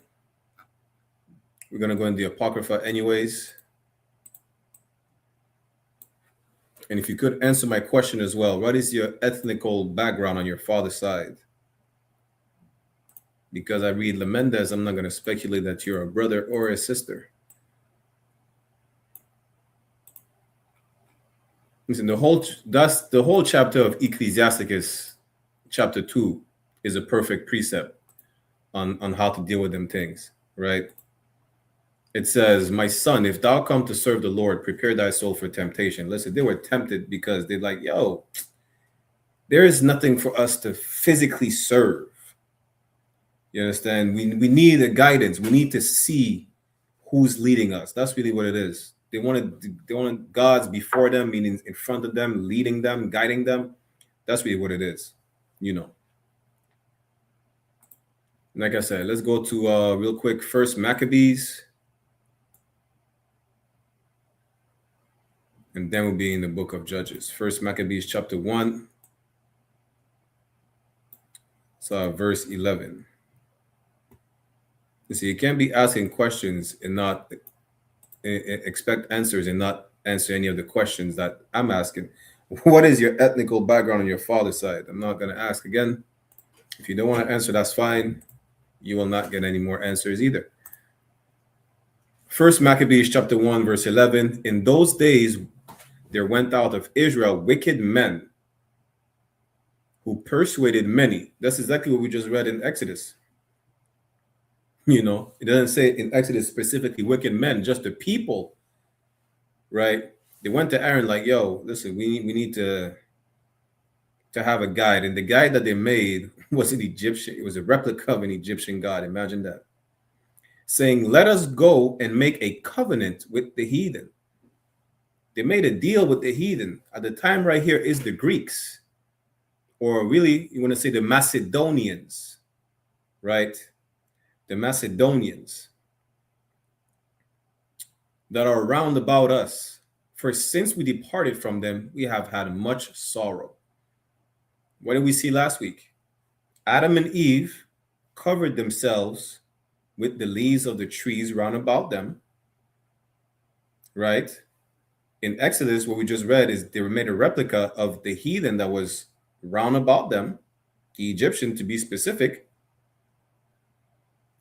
We're gonna go in the Apocrypha anyways. And if you could answer my question as well, what is your ethnical background on your father's side? Because I read Lamendez, I'm not going to speculate that you're a brother or a sister. Listen, the whole chapter of Ecclesiasticus, chapter 2, is a perfect precept on how to deal with them things, right? It says, my son, if thou come to serve the Lord, prepare thy soul for temptation. Listen, they were tempted because they're like, yo, there is nothing for us to physically serve. You understand? We need a guidance. We need to see who's leading us. That's really what it is. They wanted gods before them, meaning in front of them, leading them, guiding them. That's really what it is, you know. Like I said, let's go to real quick. First Maccabees. And then we'll be in the book of Judges. First Maccabees chapter 1. So verse 11. You see, you can't be asking questions and not expect answers and not answer any of the questions that I'm asking. What is your ethnical background on your father's side? I'm not going to ask again. If you don't want to answer, that's fine. You will not get any more answers either. First Maccabees chapter 1, verse 11. In those days, there went out of Israel wicked men who persuaded many. That's exactly what we just read in Exodus. You know, it doesn't say in Exodus specifically wicked men, just the people, right? They went to Aaron like, yo, listen, we need to have a guide. And the guide that they made was an Egyptian. It was a replica of an Egyptian god. Imagine that. Saying, let us go and make a covenant with the heathen. They made a deal with the heathen. At the time right here is the Greeks, or really you want to say the Macedonians, right? The Macedonians that are round about us. For since we departed from them, we have had much sorrow. What did we see last week? Adam and Eve covered themselves with the leaves of the trees round about them, right? In Exodus, what we just read is they were made a replica of the heathen that was round about them, the Egyptian to be specific.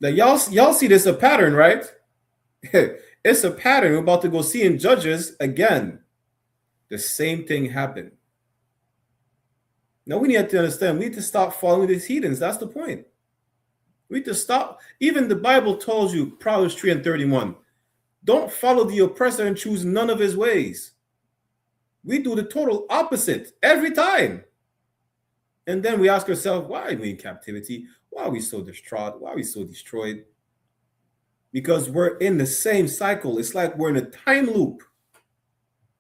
Now y'all see this a pattern, right? It's a pattern. We're about to go see in Judges again. The same thing happened. Now we need to understand, we need to stop following these heathens. That's the point. We need to stop. Even the Bible tells you, Proverbs 3:31, don't follow the oppressor and choose none of his ways. We do the total opposite every time. And then we ask ourselves, why are we in captivity? Why are we so distraught? Why are we so destroyed? Because we're in the same cycle. It's like we're in a time loop.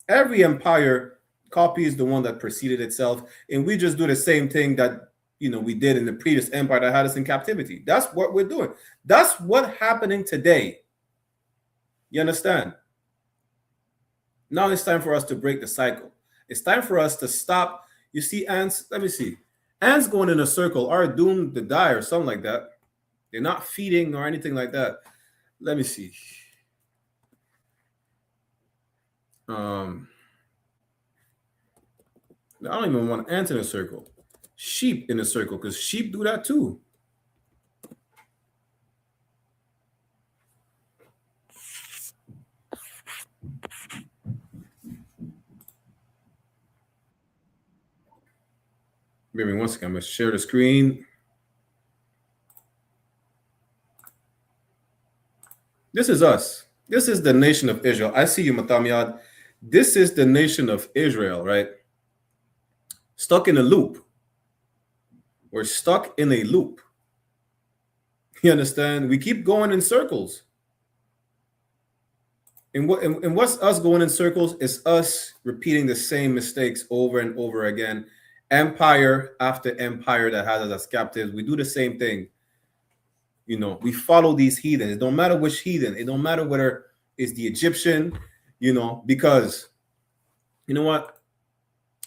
Every empire copies the one that preceded itself, and we just do the same thing that we did in the previous empire that had us in captivity. That's what we're doing. That's what's happening today. You understand? Now it's time for us to break the cycle. It's time for us to stop. You see, ants, let me see. Ants going in a circle are doomed to die or something like that. They're not feeding or anything like that. Let me see. I don't even want ants in a circle. Sheep in a circle, because sheep do that too. Give me 1 second. I'm going to share the screen. This is us. This is the nation of Israel. I see you, Matamiad. This is the nation of Israel, right? Stuck in a loop. We're stuck in a loop. You understand? We keep going in circles. And what's us going in circles is us repeating the same mistakes over and over again. Empire after empire that has us as captives. We do the same thing. You know, we follow these heathens. It don't matter which heathen. It don't matter whether it's the Egyptian, you know, because, you know what?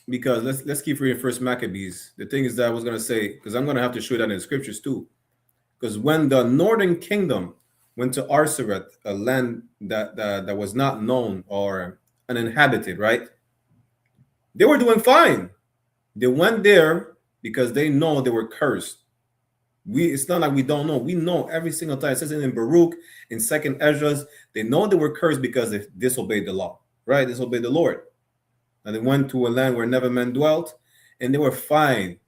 Because let's keep reading First Maccabees. The thing is that I was going to say, because I'm going to have to show that in the scriptures too. Because when the northern kingdom went to Arsaret, a land that was not known or uninhabited, right? They were doing fine. They went there because they know they were cursed. It's not like we don't know. We know every single time. It says it in Baruch, in 2nd Ezra, they know they were cursed because they disobeyed the law, right? Disobeyed the Lord. And they went to a land where never men dwelt, and they were fine.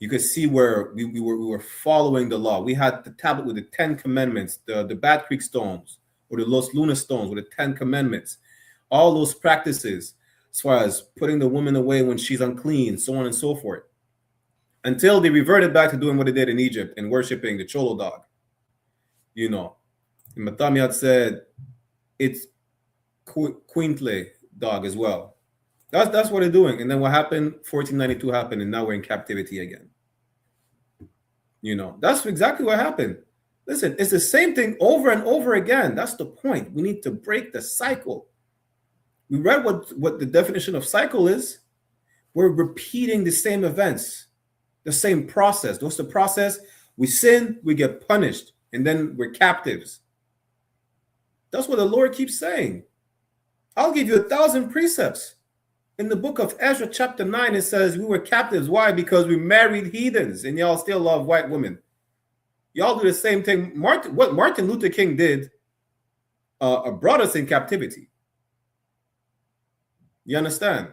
You could see where we were following the law. We had the tablet with the 10 commandments, the Bat Creek stones, or the Los Lunas stones with the 10 commandments. All those practices, as far as putting the woman away when she's unclean, so on and so forth. Until they reverted back to doing what they did in Egypt and worshiping the Cholo dog. You know, and Matamiat said it's Quintle dog as well. That's what they're doing. And then what happened? 1492 happened, and now we're in captivity again. You know, that's exactly what happened. Listen, it's the same thing over and over again. That's the point. We need to break the cycle. We read what the definition of cycle is. We're repeating the same events, the same process. What's the process? We sin, we get punished, and then we're captives. That's what the Lord keeps saying. I'll give you 1,000 precepts. In the book of Ezra, chapter 9, it says we were captives. Why? Because we married heathens, and y'all still love white women. Y'all do the same thing. What Martin Luther King did brought us in captivity. You understand?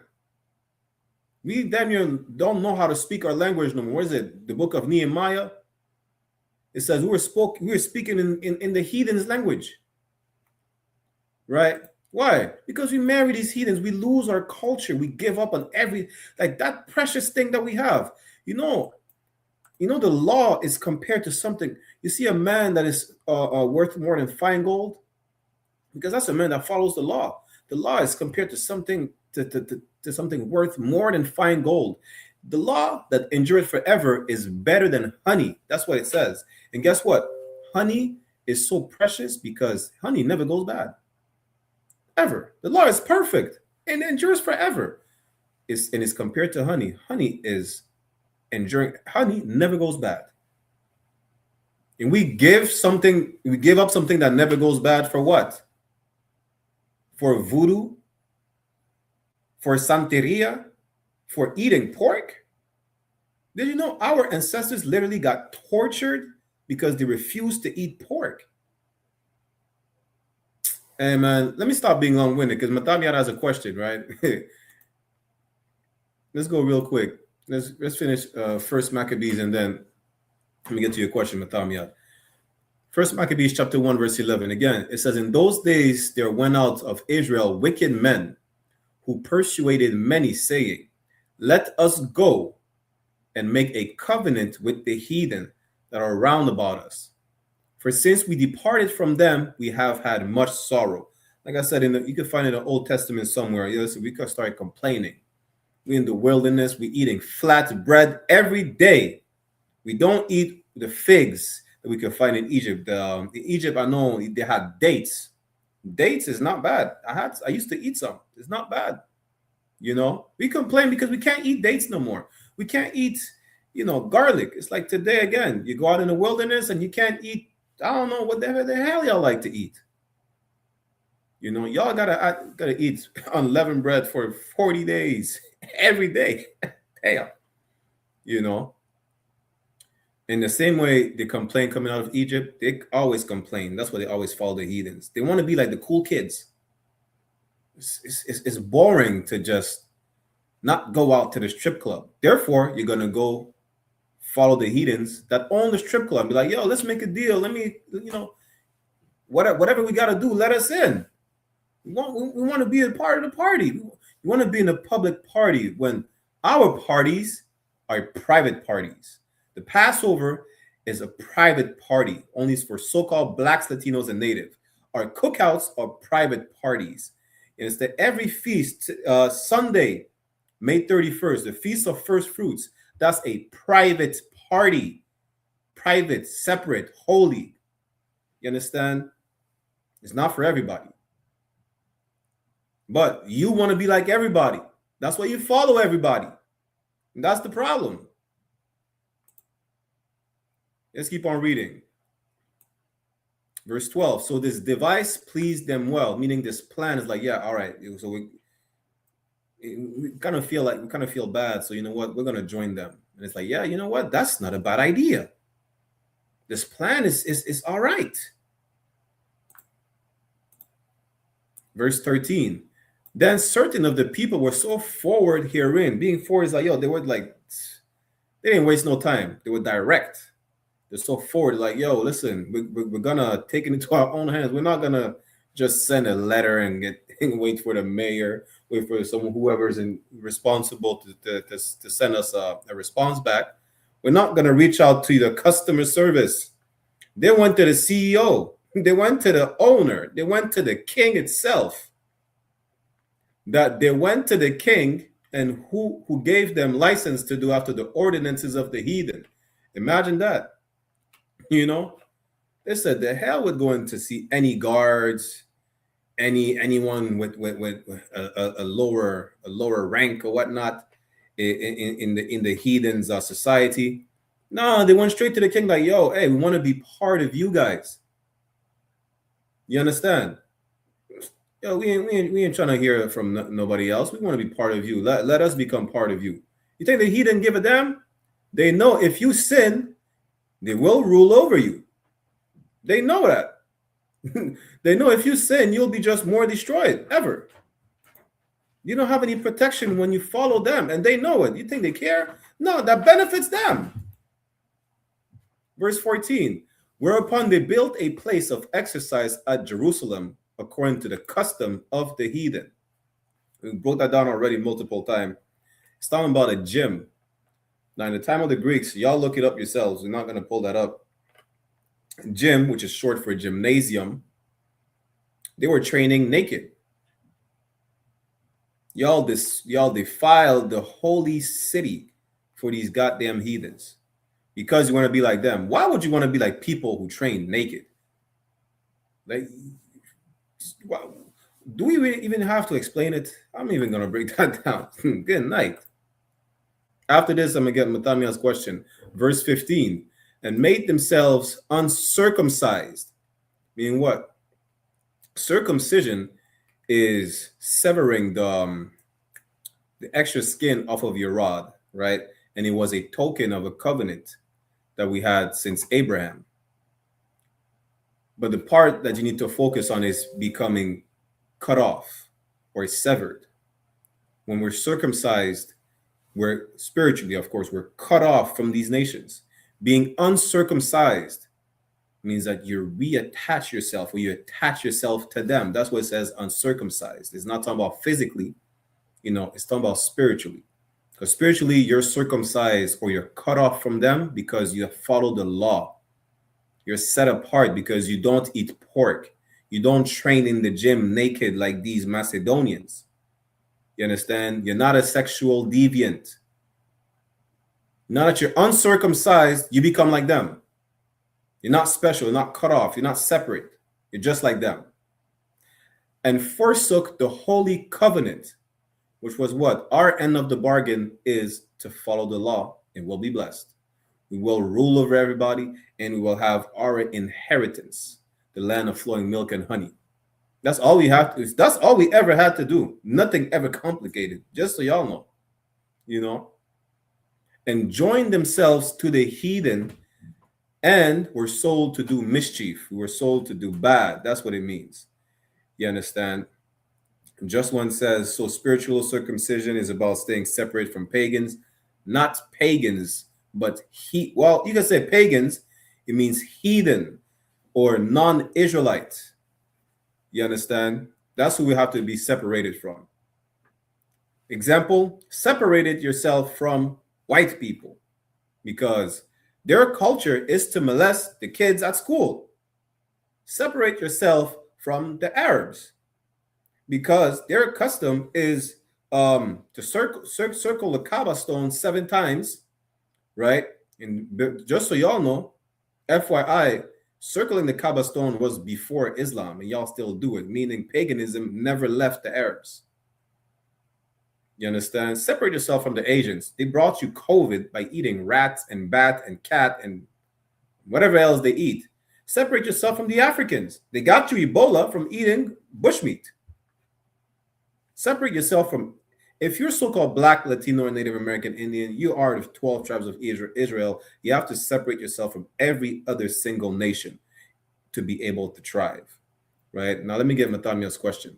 We damn near don't know how to speak our language no more. What is it? The book of Nehemiah? It says we were speaking in the heathens' language. Right? Why? Because we marry these heathens. We lose our culture. We give up on like that precious thing that we have. You know, the law is compared to something. You see a man that is worth more than fine gold, because that's a man that follows the law. The law is compared to something to something worth more than fine gold. The law that endureth forever is better than honey. That's what it says. And guess what? Honey is so precious because honey never goes bad. Ever. The law is perfect and endures forever. It's compared to honey. Honey is enduring. Honey never goes bad. And we give up something that never goes bad for what? For voodoo? For santeria? For eating pork? Did you know our ancestors literally got tortured because they refused to eat pork? Hey man, let me stop being long-winded because Matamiat has a question, right? Let's go real quick. Let's finish First Maccabees and then let me get to your question, Matamiat. First Maccabees chapter 1, verse 11. Again, it says, in those days there went out of Israel wicked men who persuaded many, saying, let us go and make a covenant with the heathen that are round about us. For since we departed from them, we have had much sorrow. Like I said, you can find in the Old Testament somewhere. We could start complaining. We're in the wilderness. We're eating flat bread every day. We don't eat the figs that we can find in Egypt. In Egypt, I know they had dates. Dates is not bad. I used to eat some. It's not bad. We complain because we can't eat dates no more. We can't eat, garlic. It's like today again. You go out in the wilderness and you can't eat. I don't know what the hell y'all like to eat. Y'all gotta eat unleavened bread for 40 days every day. Damn. In the same way they complain coming out of Egypt, they always complain. That's why they always follow the heathens. They want to be like the cool kids. It's boring to just not go out to the strip club. Therefore, you're going to go follow the heathens that own the strip club and be like, yo, let's make a deal. Let me, whatever we got to do, let us in. We want to be a part of the party. We want to be in a public party when our parties are private parties. The Passover is a private party, only for so-called blacks, Latinos, and Native. Our cookouts are private parties. And it's that every feast, Sunday, May 31st, the Feast of First Fruits, that's a private party. Private, separate, holy. You understand? It's not for everybody. But you want to be like everybody. That's why you follow everybody. And that's the problem. Let's keep on reading. Verse 12. So this device pleased them well, meaning this plan is like, yeah, all right. So we kind of feel bad. So you know what? We're going to join them. And it's like, yeah, you know what? That's not a bad idea. This plan is all right. Verse 13. Then certain of the people were so forward herein. Being forward is like, yo, they didn't waste no time. They were direct. They're so forward, like, yo, listen, we're gonna take it into our own hands. We're not gonna just send a letter and wait for the mayor, wait for whoever's responsible to send us a response back. We're not gonna reach out to the customer service. They went to the CEO. They went to the owner. They went to the king itself. That they went to the king and who gave them license to do after the ordinances of the heathen. Imagine that. They said the hell with going to see any guards, anyone with a lower rank or whatnot in the heathens society. No, they went straight to the king like, yo, hey, we want to be part of you guys. You understand? Yo, we ain't trying to hear from nobody else. We want to be part of you. Let us become part of you. You think the heathen give a damn? They know if you sin, they will rule over you. They know that. They know if you sin, you'll be just more destroyed ever. You don't have any protection when you follow them, and they know it. You think they care? No, that benefits them. Verse 14, whereupon they built a place of exercise at Jerusalem according to the custom of the heathen. We broke that down already multiple times. It's talking about a gym. Now, in the time of the Greeks, y'all look it up yourselves. We're not going to pull that up. Gym, which is short for gymnasium, they were training naked. Y'all defiled the holy city for these goddamn heathens because you want to be like them. Why would you want to be like people who train naked? Like, do we really even have to explain it? I'm even going to break that down. Good night. After this, I'm going to get Matamia's question. Verse 15, and made themselves uncircumcised. Meaning what? Circumcision is severing the extra skin off of your rod, right? And it was a token of a covenant that we had since Abraham. But the part that you need to focus on is becoming cut off or severed. When we're circumcised, we're spiritually, of course, we're cut off from these nations. Being uncircumcised means that you reattach yourself or you attach yourself to them. That's what it says uncircumcised. It's not talking about physically, it's talking about spiritually. Because spiritually, you're circumcised or you're cut off from them because you follow the law. You're set apart because you don't eat pork. You don't train in the gym naked like these Macedonians. You understand? You're not a sexual deviant. Now that you're uncircumcised, you become like them. You're not special. You're not cut off. You're not separate. You're just like them. and forsook the holy covenant, which was what? Our end of the bargain is to follow the law and we'll be blessed. We will rule over everybody and we will have our inheritance, the land of flowing milk and honey. That's all we have to. That's all we ever had to do. Nothing ever complicated. Just so y'all know, you know. And joined themselves to the heathen, and were sold to do mischief. We were sold to do bad. That's what it means. You understand? Just one says, so spiritual circumcision is about staying separate from pagans, not pagans, but well, you can say pagans. It means heathen or non-Israelite. You understand? That's who we have to be separated from. Example, separated yourself from white people because their culture is to molest the kids at school. Separate yourself from the Arabs because their custom is to circle the Kaaba stone 7 times, right? And just so y'all know, FYI, circling the Kaaba stone was before Islam, and y'all still do it, meaning paganism never left the Arabs. You understand? Separate yourself from the Asians. They brought you COVID by eating rats and bat and cat and whatever else they eat. Separate yourself from the Africans. They got you Ebola from eating bushmeat. Separate yourself from, if you're so-called Black, Latino, and Native American Indian, you are the 12 tribes of Israel. You have to separate yourself from every other single nation to be able to thrive, right? Now, let me get Mathamia's question.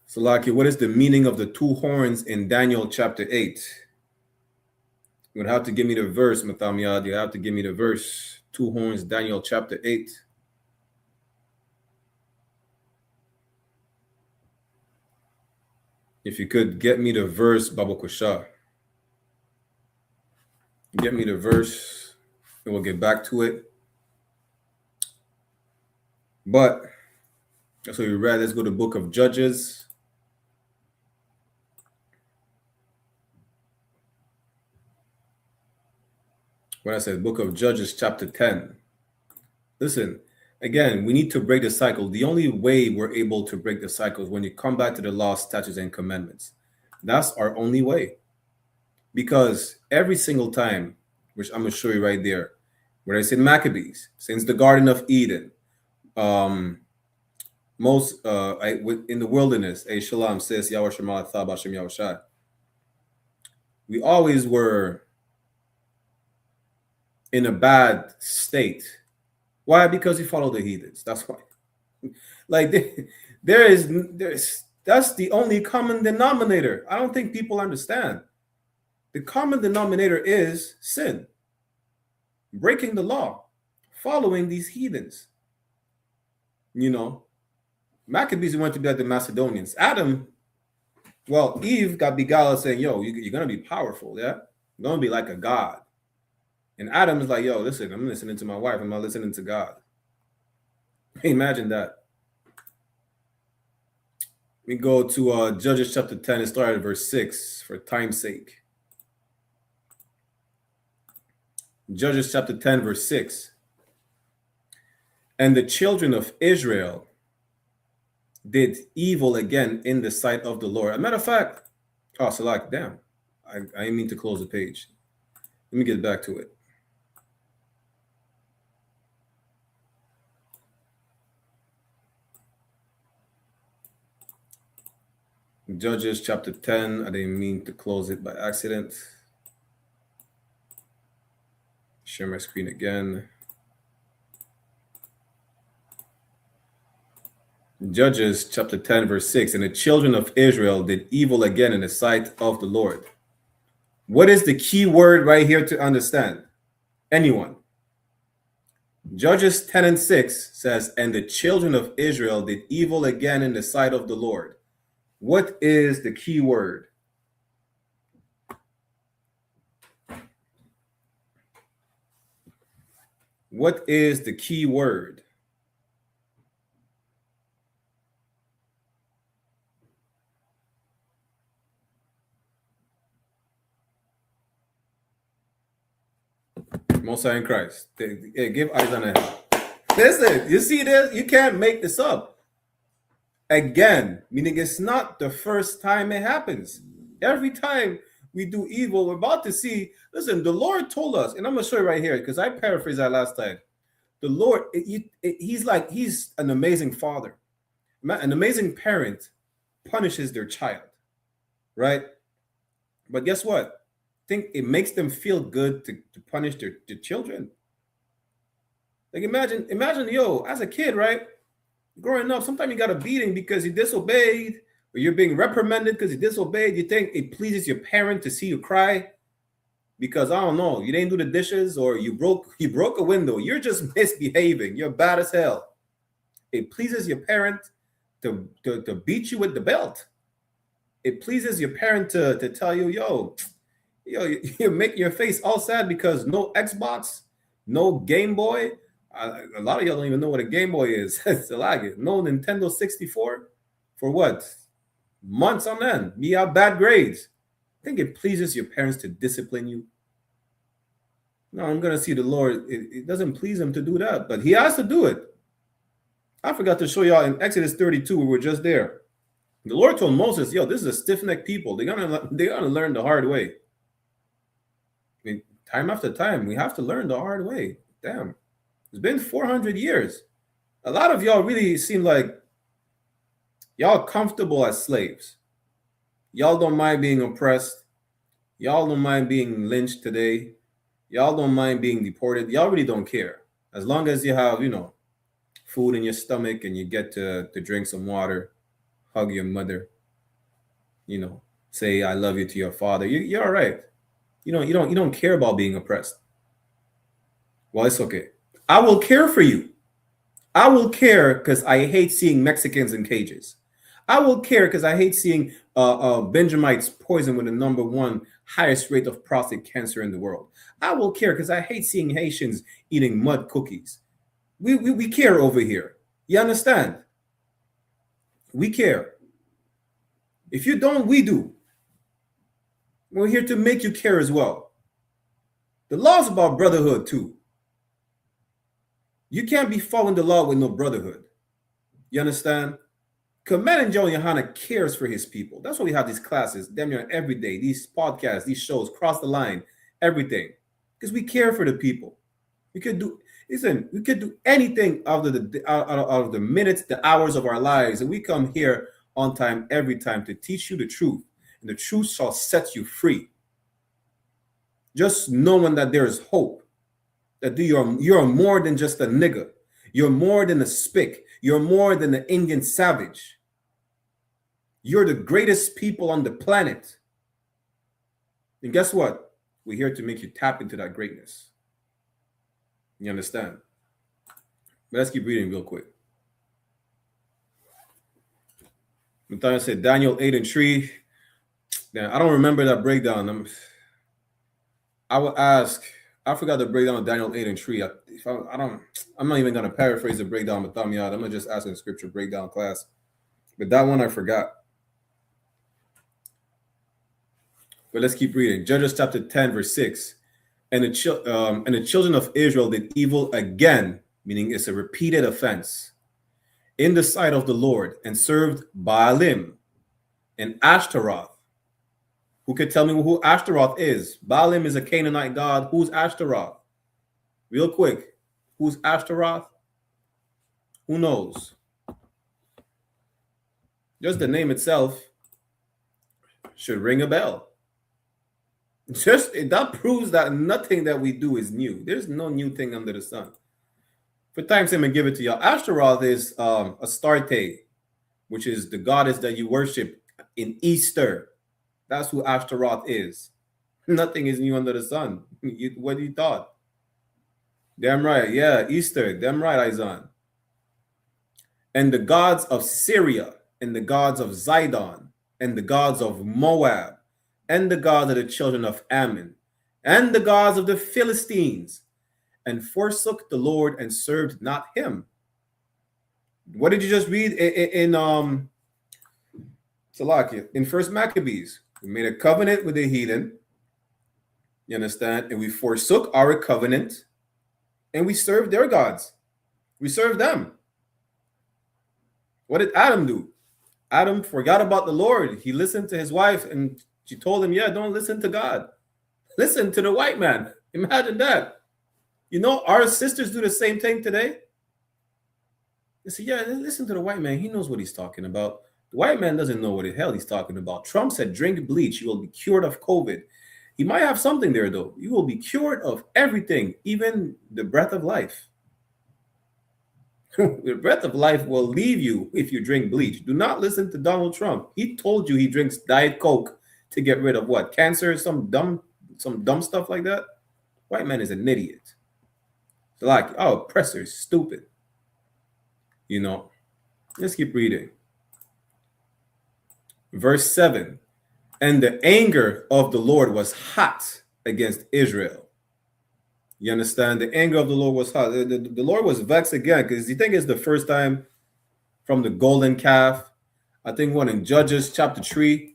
So, Laki, what is the meaning of the 2 horns in Daniel chapter 8? You would have to give me the verse, Mathamia. You have to give me the verse. 2 horns, Daniel chapter 8. If you could get me the verse, Baba Kusha. Get me the verse, and we'll get back to it. But that's what we read. Let's go to the book of Judges. When I said book of Judges, chapter 10. Listen, again, we need to break the cycle. The only way we're able to break the cycle is when you come back to the law, statutes, and commandments. That's our only way. Because every single time, which I'm going to show you right there, where I said Maccabees, since the Garden of Eden, in the wilderness, SHALAM says, Yahweh Shema Atha B'Shem Yahweh Shai. We always were in a bad state. Why? Because we follow the heathens. That's why. Like that's the only common denominator. I don't think people understand. The common denominator is sin, breaking the law, following these heathens. You know, Maccabees went to be like the Macedonians. Eve got beguiled saying, yo, you're going to be powerful, yeah? You're going to be like a god. And Adam is like, yo, listen, I'm listening to my wife. I'm not listening to God. Imagine that. We go to Judges chapter 10 and start at verse 6 for time's sake. Judges chapter 10, verse 6. And the children of Israel did evil again in the sight of the Lord. As a matter of fact, damn, I didn't mean to close the page. Let me get back to it. Judges chapter 10. I didn't mean to close it by accident. Share my screen again. Judges chapter 10, verse 6. And the children of Israel did evil again in the sight of the Lord. What is the key word right here to understand? Anyone? Judges 10 and 6 says, and the children of Israel did evil again in the sight of the Lord. What is the key word? What is the key word? Most High in Christ. Give Isaiah a help. Listen, you see this? You can't make this up. Again, meaning it's not the first time it happens. Every time we do evil, we're about to see. Listen, the Lord told us, and I'm going to show you right here because I paraphrased that last time. The Lord, he's an amazing father. An amazing parent punishes their child, right? But guess what? I think it makes them feel good to punish their children. Like imagine, yo, as a kid, right? Growing up, sometimes you got a beating because you disobeyed, or you're being reprimanded because you disobeyed. You think it pleases your parent to see you cry because, I don't know, you didn't do the dishes or you broke a window. You're just misbehaving. You're bad as hell. It pleases your parent to beat you with the belt. It pleases your parent to tell you, yo, you make your face all sad because no Xbox, no Game Boy. A lot of y'all don't even know what a Game Boy is. It's like it. No Nintendo 64 for what? Months on end. You have bad grades. I think it pleases your parents to discipline you. No, I'm going to see the Lord. It doesn't please him to do that, but he has to do it. I forgot to show y'all in Exodus 32, we were just there. The Lord told Moses, yo, this is a stiff-necked people. They're gonna learn the hard way. I mean, time after time, we have to learn the hard way. Damn. It's been 400 years. A lot of y'all really seem like y'all comfortable as slaves. Y'all don't mind being oppressed. Y'all don't mind being lynched today. Y'all don't mind being deported. Y'all really don't care. As long as you have, food in your stomach and you get to drink some water, hug your mother, say I love you to your father, you're all right. You don't care about being oppressed. Well, it's okay. I will care for you. I will care because I hate seeing Mexicans in cages. I will care because I hate seeing Benjamites poisoned with the #1 highest rate of prostate cancer in the world. I will care because I hate seeing Haitians eating mud cookies. We care over here. You understand? We care. If you don't, we do. We're here to make you care as well. The law's about brotherhood too. You can't be following the law with no brotherhood. You understand? Commanding Joe YAHANNA cares for his people. That's why we have these classes, damn near every day, these podcasts, these shows, cross the line, everything. Because we care for the people. We could do anything out of the minutes, the hours of our lives, and we come here on time, every time, to teach you the truth. And the truth shall set you free. Just knowing that there is hope. That you're more than just a nigger. You're more than a spick. You're more than an Indian savage. You're the greatest people on the planet. And guess what? We're here to make you tap into that greatness. You understand? But let's keep reading real quick. Matthias said Daniel 8:3. I don't remember that breakdown. I will ask. I forgot the breakdown of Daniel 8:3. I'm not even gonna paraphrase the breakdown, but I'm gonna just ask in scripture breakdown class. But that one I forgot. But let's keep reading. Judges chapter 10, verse 6. And the children of Israel did evil again, meaning it's a repeated offense, in the sight of the Lord, and served Baalim and Ashtaroth. Who could tell me who Ashtaroth is? Baalim is a Canaanite god. Who's Ashtaroth? Real quick. Who's Ashtaroth? Who knows? Just the name itself should ring a bell. That proves that nothing that we do is new. There's no new thing under the sun. For time's sake, I'm going to give it to y'all. Ashtaroth is Astarte, which is the goddess that you worship in Easter. That's who Ashtaroth is. Nothing is new under the sun. What do you thought? Damn right. Yeah, Easter. Damn right, Izan. And the gods of Syria, and the gods of Zidon, and the gods of Moab, and the gods of the children of Ammon, and the gods of the Philistines, and forsook the Lord and served not him. What did you just read in Salakia? In First Maccabees, we made a covenant with the heathen. You understand? And we forsook our covenant, and we served their gods. We serve them. What did Adam do? Adam forgot about the Lord. He listened to his wife and she told him, yeah, don't listen to God. Listen to the white man. Imagine that. You know, our sisters do the same thing today. They say, yeah, listen to the white man. He knows what he's talking about. The white man doesn't know what the hell he's talking about. Trump said, drink bleach. You will be cured of COVID. He might have something there, though. You will be cured of everything, even the breath of life. The breath of life will leave you if you drink bleach. Do not listen to Donald Trump. He told you he drinks Diet Coke to get rid of what? Cancer, some dumb stuff like that. White man is an idiot. It's like, oh, oppressor is stupid. You know, let's keep reading. Verse 7. And the anger of the Lord was hot against Israel. You understand? The anger of the Lord was hot. The Lord was vexed again, because you think it's the first time from the golden calf. I think one in Judges chapter 3.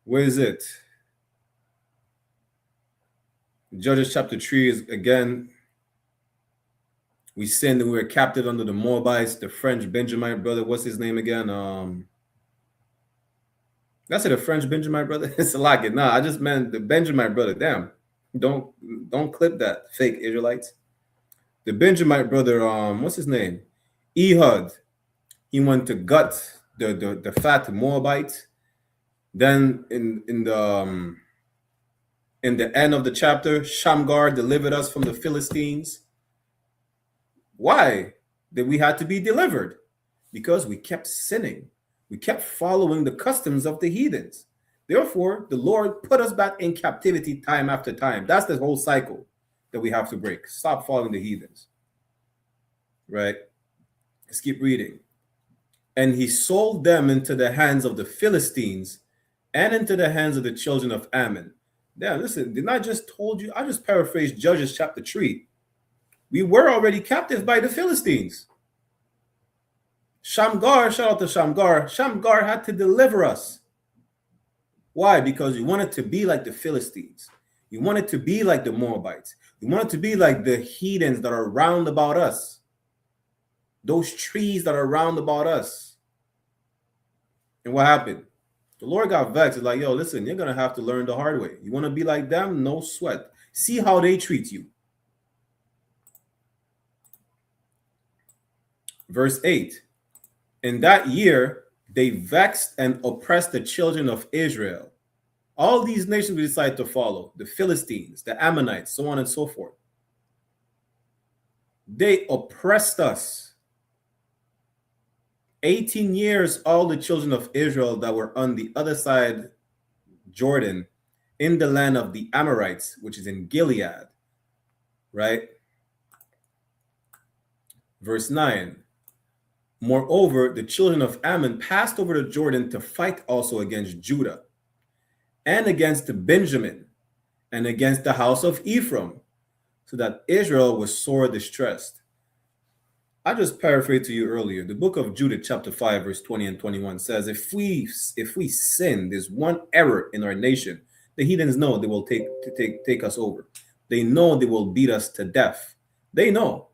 Where is it? Judges chapter 3 is again. We sinned and we were captive under the Moabites, the French Benjamite brother. What's his name again? That's it, a French Benjamite brother. It's a lot. Nah, I just meant the Benjamite brother. Damn. Don't clip that, fake Israelites. The Benjamite brother, what's his name? Ehud. He went to gut the fat Moabite. Then in the end of the chapter, Shamgar delivered us from the Philistines. Why did we have to be delivered? Because we kept sinning. We kept following the customs of the heathens. Therefore, the Lord put us back in captivity time after time. That's the whole cycle that we have to break. Stop following the heathens. Right? Let's keep reading. And he sold them into the hands of the Philistines and into the hands of the children of Ammon. Yeah, listen, didn't I just told you? I just paraphrased Judges chapter 3. We were already captive by the Philistines. Shamgar, shout out to Shamgar. Shamgar had to deliver us. Why? Because we wanted to be like the Philistines. We wanted to be like the Moabites. We wanted to be like the heathens that are round about us. Those trees that are round about us. And what happened? The Lord got vexed. It's like, yo, listen, you're going to have to learn the hard way. You want to be like them? No sweat. See how they treat you. Verse 8. In that year, they vexed and oppressed the children of Israel. All these nations we decided to follow, the Philistines, the Ammonites, so on and so forth. They oppressed us. 18 years, all the children of Israel that were on the other side, Jordan, in the land of the Amorites, which is in Gilead, right? Verse 9. Moreover, the children of Ammon passed over the Jordan to fight also against Judah and against Benjamin and against the house of Ephraim, so that Israel was sore distressed. I just paraphrased to you earlier. The book of Judah, chapter 5, verse 20 and 21 says, if we sin, there's one error in our nation, the heathens know they will take us over. They know they will beat us to death. They know.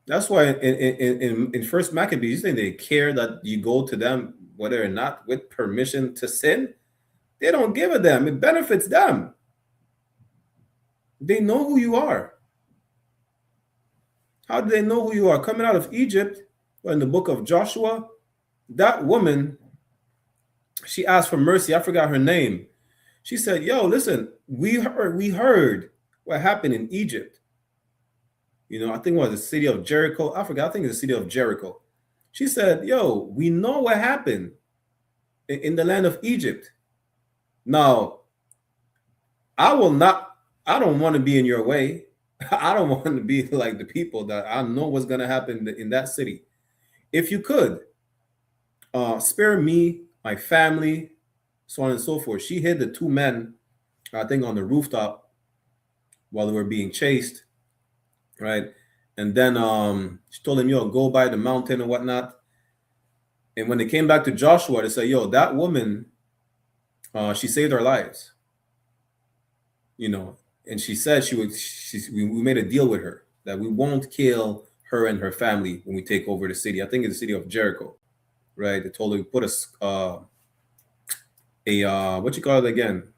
That's why in First Maccabees, they care that you go to them, whether or not with permission to sin. They don't give a damn. It benefits them. They know who you are. How do they know who you are? Coming out of Egypt, or in the book of Joshua, that woman, she asked for mercy. I forgot her name. She said, yo, listen, we heard what happened in Egypt. You know, I think it was the city of Jericho. I forgot. I think it's the city of Jericho. She said, yo, we know what happened in the land of Egypt. Now, I don't want to be in your way. I don't want to be like the people that I know what's going to happen in that city. If you could, spare me, my family, so on and so forth. She hid the two men, I think, on the rooftop while they were being chased. Right. And then she told him, yo, go by the mountain and whatnot. And when they came back to Joshua, they said, yo, that woman, she saved our lives. You know, and she said we made a deal with her. that we won't kill her and her family when we take over the city. I think it's the city of Jericho, right? They told her we put what you call it again?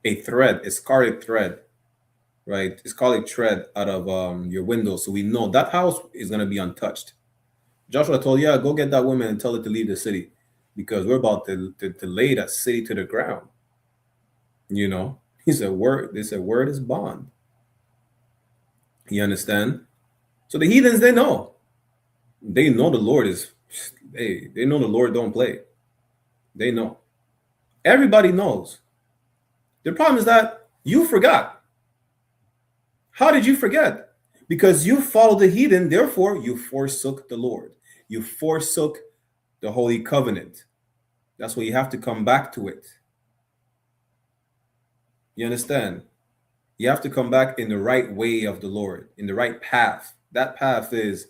A thread, a scarlet thread, right? A scarlet thread out of your window, so we know that house is gonna be untouched. Joshua told, yeah, go get that woman and tell her to leave the city because we're about to lay that city to the ground. You know, he said, word, they said, word is bond. You understand? So the heathens, they know. They know the Lord is, they know the Lord don't play. They know. Everybody knows. The problem is that you forgot. How did you forget? Because you followed the heathen, therefore you forsook the Lord. You forsook the Holy Covenant. That's why you have to come back to it. You understand? You have to come back in the right way of the Lord, in the right path. That path is,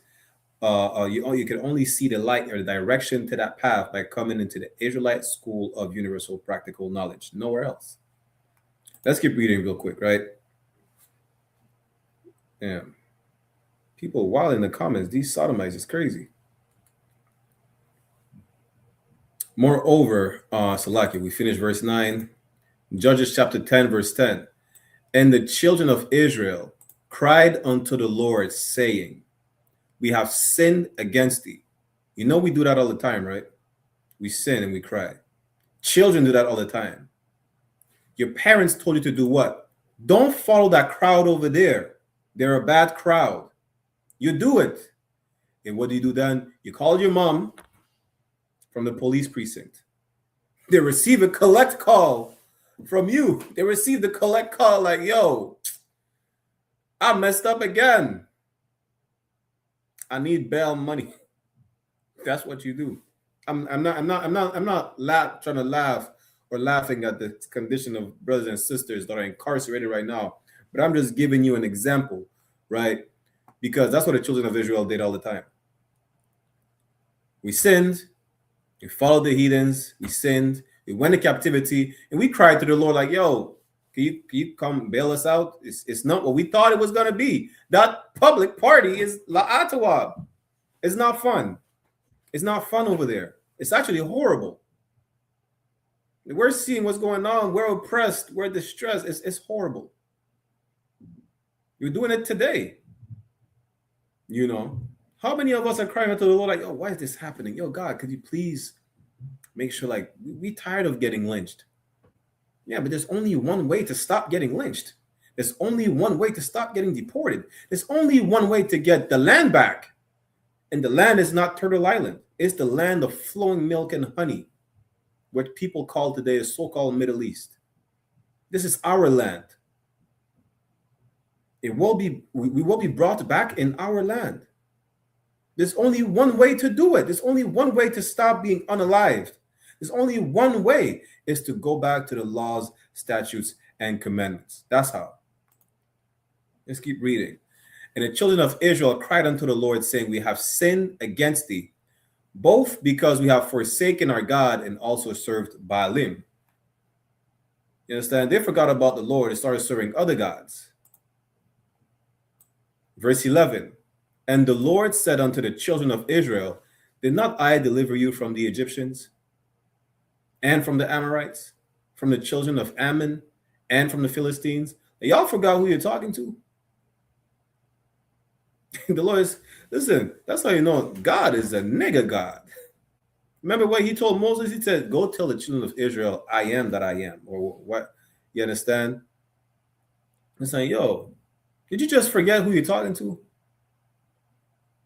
you can only see the light or the direction to that path by coming into the Israelite school of universal practical knowledge. Nowhere else. Let's keep reading real quick, right? Yeah. People wild in the comments. These sodomites is crazy. Moreover, Salaki, we finished verse 9. Judges chapter 10, verse 10. And the children of Israel cried unto the Lord, saying, we have sinned against thee. You know we do that all the time, right? We sin and we cry. Children do that all the time. Your parents told you to do what? Don't follow that crowd over there. They're a bad crowd. You do it. And what do you do then? You call your mom from the police precinct. They receive a collect call from you. They receive the collect call like, yo, I messed up again. I need bail money. That's what you do. I'm not trying to laugh or laughing at the condition of brothers and sisters that are incarcerated right now, but I'm just giving you an example, right? Because that's what the children of Israel did all the time. We sinned, we followed the heathens, we sinned, we went to captivity, and we cried to the Lord like, yo, can you come bail us out? It's not what we thought it was going to be. That public party is La'atawab. It's not fun. It's not fun over there. It's actually horrible. We're seeing what's going on. We're oppressed. We're distressed. It's horrible. You're doing it today. You know, how many of us are crying out to the Lord like, oh, why is this happening? Yo, God, could you please make sure, like, we tired of getting lynched. Yeah, but there's only one way to stop getting lynched. There's only one way to stop getting deported. There's only one way to get the land back. And the land is not Turtle Island. It's the land of flowing milk and honey, what people call today the so-called Middle East. This is our land. We will be brought back in our land. There's only one way to do it. There's only one way to stop being unalived. There's only one way, is to go back to the laws, statutes, and commandments. That's how. Let's keep reading. And the children of Israel cried unto the Lord, saying, we have sinned against thee, both because we have forsaken our God and also served Baalim. You understand? They forgot about the Lord and started serving other gods. Verse 11. And the Lord said unto the children of Israel, did not I deliver you from the Egyptians and from the Amorites, from the children of Ammon and from the Philistines? And y'all forgot who you're talking to. The Lord is, listen, that's how you know God is a nigga God. Remember what he told Moses? He said, go tell the children of Israel, I am that I am. Or what? You understand? He's saying, yo, did you just forget who you're talking to?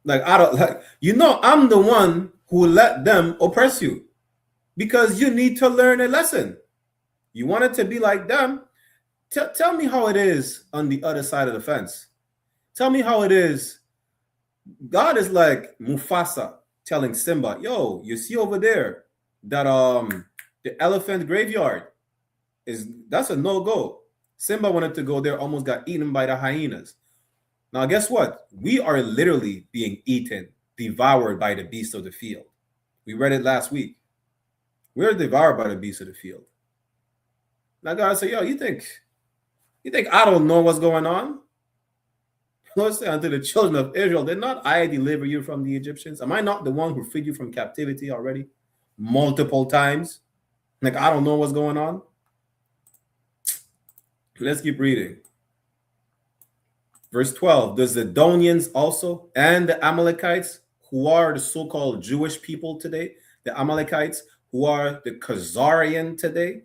Like, I don't, like, you know, I'm the one who let them oppress you because you need to learn a lesson. You want it to be like them? Tell me how it is on the other side of the fence. Tell me how it is. God is like Mufasa telling Simba, yo, you see over there that the elephant graveyard that's a no-go. Simba wanted to go there, almost got eaten by the hyenas. Now, guess what? We are literally being eaten, devoured by the beasts of the field. We read it last week. We're devoured by the beasts of the field. Now God said, yo, you think I don't know what's going on? Lord said unto the children of Israel, did not I deliver you from the Egyptians? Am I not the one who freed you from captivity already? Multiple times? Like, I don't know what's going on. Let's keep reading. Verse 12, the Zidonians also and the Amalekites, who are the so-called Jewish people today, the Amalekites, who are the Khazarian today,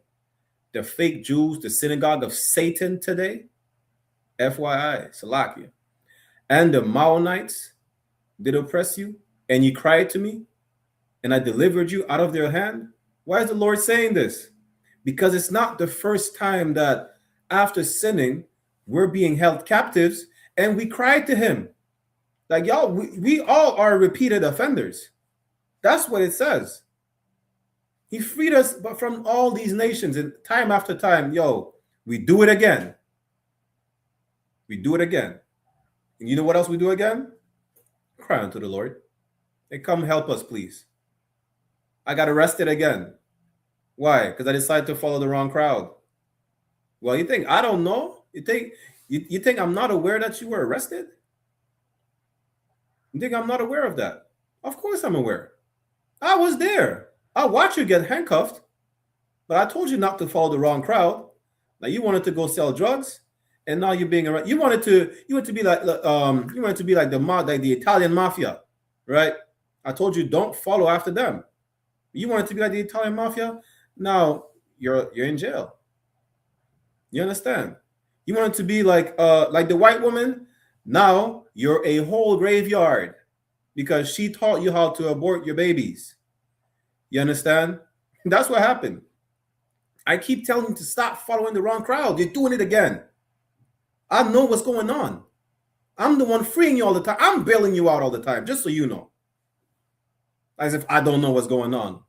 the fake Jews, the synagogue of Satan today, FYI, Salakia, and the Maonites did oppress you, and you cried to me, and I delivered you out of their hand. Why is the Lord saying this? Because it's not the first time that after sinning, we're being held captives, and we cried to him. Like, y'all, we all are repeated offenders. That's what it says. He freed us from all these nations, and time after time, we do it again. We do it again. And you know what else we do again? Cry unto the Lord. Hey, come help us, please. I got arrested again. Why? Because I decided to follow the wrong crowd. Well, you think I don't know? You think I'm not aware that you were arrested? You think I'm not aware of that? Of course I'm aware. I was there. I watched you get handcuffed, but I told you not to follow the wrong crowd. Now you wanted to go sell drugs, and now you're being arrested. You wanted to be like the Italian mafia, right? I told you don't follow after them. You wanted to be like the Italian mafia. Now you're in jail. You understand? You wanted to be like the white woman. Now you're a whole graveyard because she taught you how to abort your babies. You understand? That's what happened. I keep telling you to stop following the wrong crowd. You're doing it again. I know what's going on. I'm the one freeing you all the time. I'm bailing you out all the time, just so you know. As if I don't know what's going on.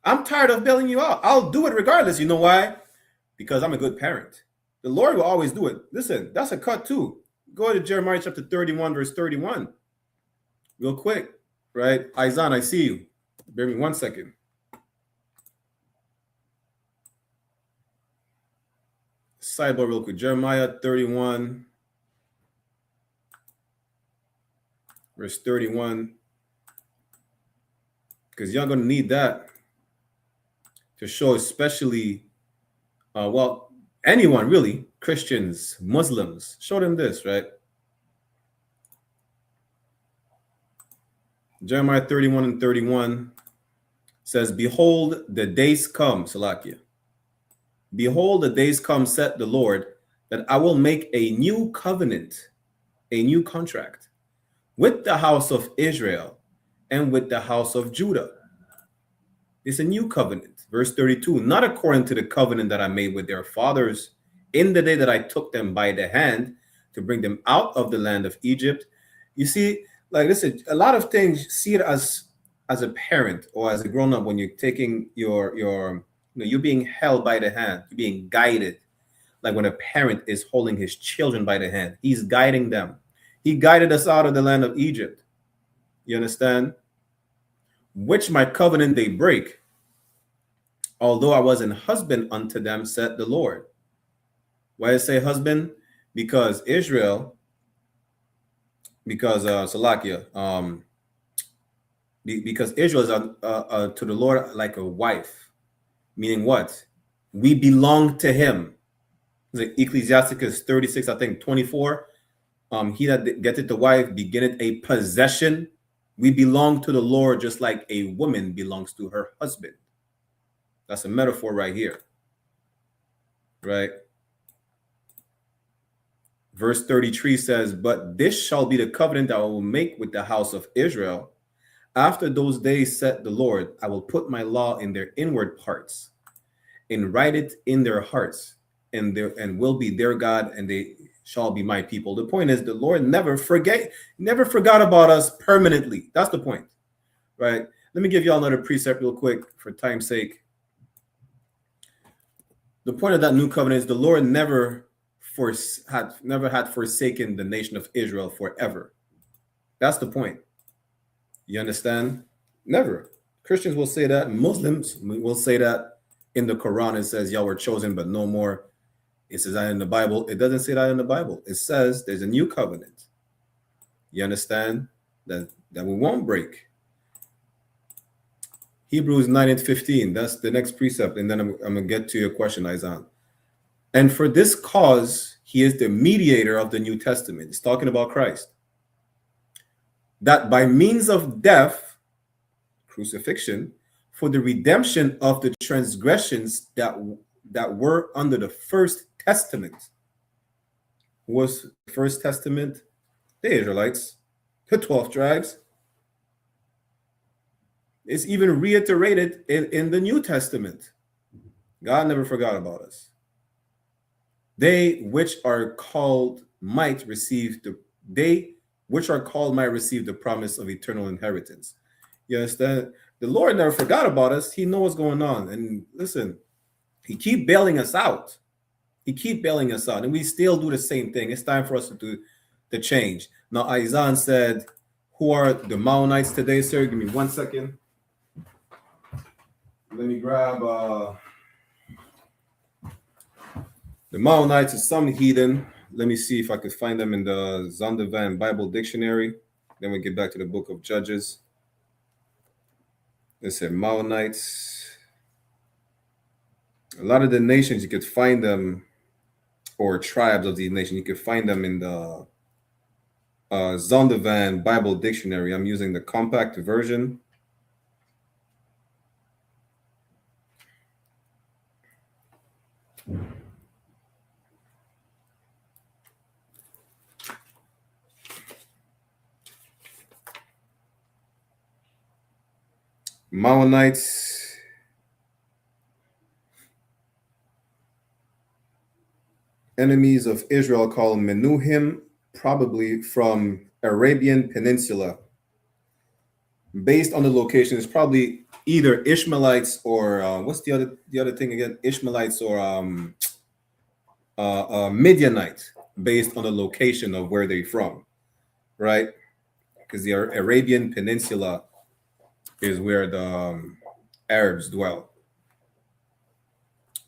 I'm tired of bailing you out. I'll do it regardless. You know why? Because I'm a good parent. The Lord will always do it. Listen, that's a cut too. Go to Jeremiah chapter 31, verse 31. Real quick, right? Izan, I see you. Bear me 1 second. Sidebar real quick. Jeremiah 31, verse 31. Because y'all going to need that to show especially, anyone really, Christians, Muslims, show them this, right? Jeremiah 31 and 31 says, behold, the days come, Salakia. Behold, the days come, said the Lord, that I will make a new covenant, a new contract with the house of Israel and with the house of Judah. It's a new covenant. Verse 32, not according to the covenant that I made with their fathers in the day that I took them by the hand to bring them out of the land of Egypt. You see, like listen, a lot of things, see it as a parent or as a grown-up when you're taking you're being held by the hand, you're being guided. Like when a parent is holding his children by the hand, he's guiding them. He guided us out of the land of Egypt. You understand? Which my covenant they break, although I was an husband unto them, said the Lord. Why I say husband? Because Israel, because Salakia, because Israel is to the Lord like a wife, meaning what? We belong to him. Ecclesiasticus 36, I think 24. He that getteth the wife beginneth a possession. We belong to the Lord just like a woman belongs to her husband. That's a metaphor right here. Right? Verse 33 says, but this shall be the covenant that I will make with the house of Israel. After those days, said the Lord, I will put my law in their inward parts and write it in their hearts, and will be their God, and they shall be my people. The point is, the Lord never forgot about us permanently. That's the point, right? Let me give y'all another precept real quick for time's sake. The point of that new covenant is the Lord never had forsaken the nation of Israel forever. That's the point. You understand? Never. Christians will say that. Muslims will say that. In the Quran, it says, y'all were chosen, but no more. It says that in the Bible. It doesn't say that in the Bible. It says there's a new covenant. You understand? That we won't break. Hebrews 9:15. That's the next precept. And then I'm going to get to your question, Isaiah. And for this cause, he is the mediator of the New Testament. It's talking about Christ. That by means of death, crucifixion, for the redemption of the transgressions that were under the first testament. Who was the first testament? The Israelites, the 12 tribes. It's even reiterated in the New Testament. God never forgot about us. They which are called might receive the promise of eternal inheritance. You understand? The Lord never forgot about us. He knows what's going on. And listen, he keep bailing us out. And we still do the same thing. It's time for us to do the change. Now, Isaiah said, who are the Maonites today, sir? Give me 1 second. Let me grab the Maonites is some heathen. Let me see if I could find them in the Zondervan Bible Dictionary. Then we get back to the book of Judges. They said Maonites. A lot of the nations, you could find them, or tribes of these nations, you could find them in the Zondervan Bible Dictionary. I'm using the compact version. Maonites, enemies of Israel, called Menuhim, probably from Arabian Peninsula. Based on the location, it's probably either Ishmaelites or what's the other thing again? Ishmaelites or Midianites, based on the location of where they're from, right? Because the Arabian Peninsula is where the Arabs dwell.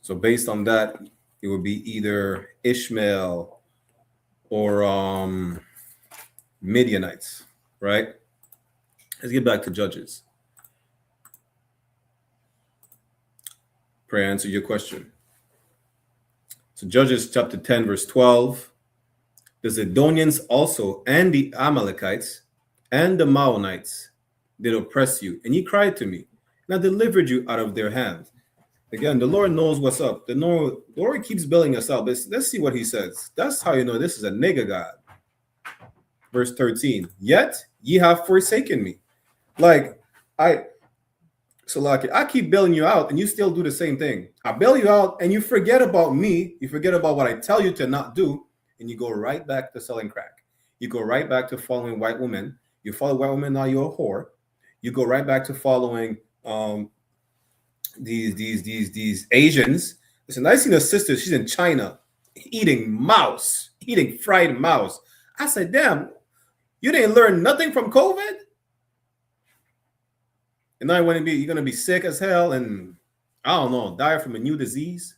So based on that, it would be either Ishmael or Midianites, right? Let's get back to Judges. Pray I answer your question. So Judges chapter 10, verse 12. The Zidonians also and the Amalekites and the Maonites did oppress you, and ye cried to me, and I delivered you out of their hand. Again, the Lord knows what's up. The Lord keeps building us up. Let's see what he says. That's how you know this is a nigga God. Verse 13. Yet ye have forsaken me. Like, I keep bailing you out, and you still do the same thing. I bail you out, and you forget about me. You forget about what I tell you to not do, and you go right back to selling crack. You go right back to following white women. You follow white women, now you're a whore. You go right back to following these Asians. Listen, I seen a sister, she's in China, eating fried mouse. I said, damn, you didn't learn nothing from COVID? And now you're gonna be sick as hell and I don't know, die from a new disease.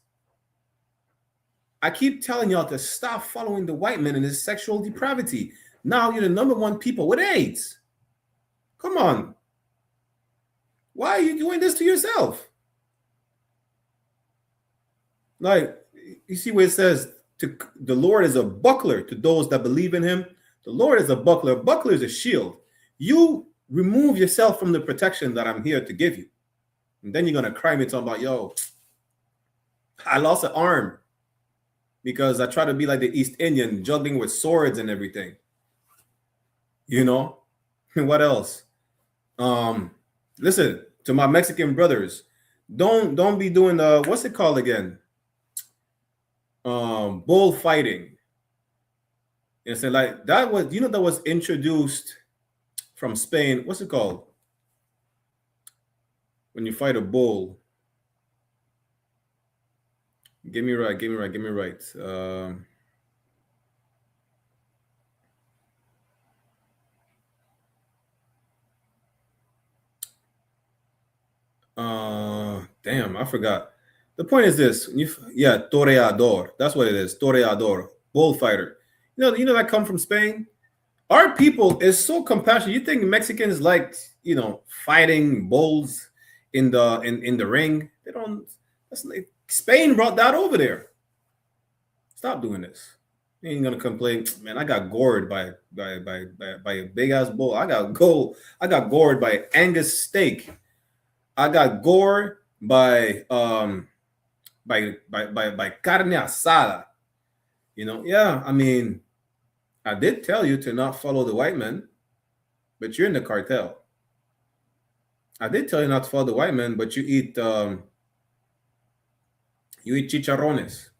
I keep telling y'all to stop following the white man and his sexual depravity. Now you're the number one people with AIDS. Come on. Why are you doing this to yourself? Like, you see where it says, the Lord is a buckler to those that believe in him. The Lord is a buckler. A buckler is a shield. You remove yourself from the protection that I'm here to give you. And then you're going to cry me talking about, yo, I lost an arm because I try to be like the East Indian, juggling with swords and everything. You know? What else? Listen, to my Mexican brothers, don't be doing the, what's it called again? Bullfighting. And so like that was, that was introduced from Spain. What's it called? When you fight a bull. Get me right. Damn, I forgot. The point is this. Toreador. That's what it is. Toreador. Bullfighter. You know that come from Spain? Our people is so compassionate. You think Mexicans like, fighting bulls in the ring? They don't. That's like, Spain brought that over there. Stop doing this. You ain't gonna complain, man. I got gored by a big ass bull. I got gored by Angus steak. I got gored by carne asada. I mean, I did tell you to not follow the white men, but you're in the cartel. I did tell you not to follow the white men, but you eat chicharrones.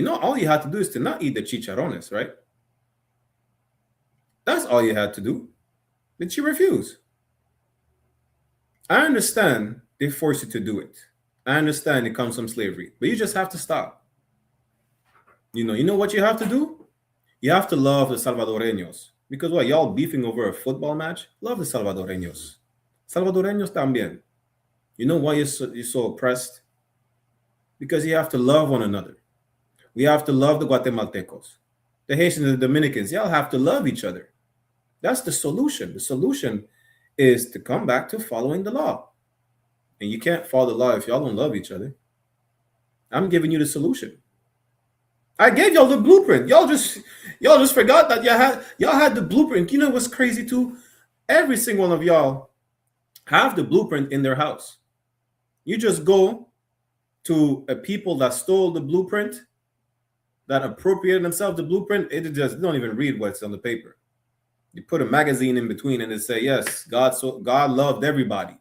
All you had to do is to not eat the chicharrones, right? That's all you had to do. But you refuse. I understand they force you to do it. I understand it comes from slavery, but you just have to stop. You know what you have to do? You have to love the Salvadoreños. Because what, y'all beefing over a football match? Love the Salvadoreños. Salvadoreños también. You know why you're so oppressed? Because you have to love one another. We have to love the Guatemaltecos. The Haitians and the Dominicans, y'all have to love each other. That's the solution. The solution is to come back to following the law. And you can't follow the law if y'all don't love each other. I'm giving you the solution. I gave y'all the blueprint. Y'all just forgot that y'all had the blueprint. You know what's crazy too? Every single one of y'all have the blueprint in their house. You just go to a people that stole the blueprint, that appropriated themselves the blueprint. It just don't even read what's on the paper. You put a magazine in between and it say, yes, God loved everybody.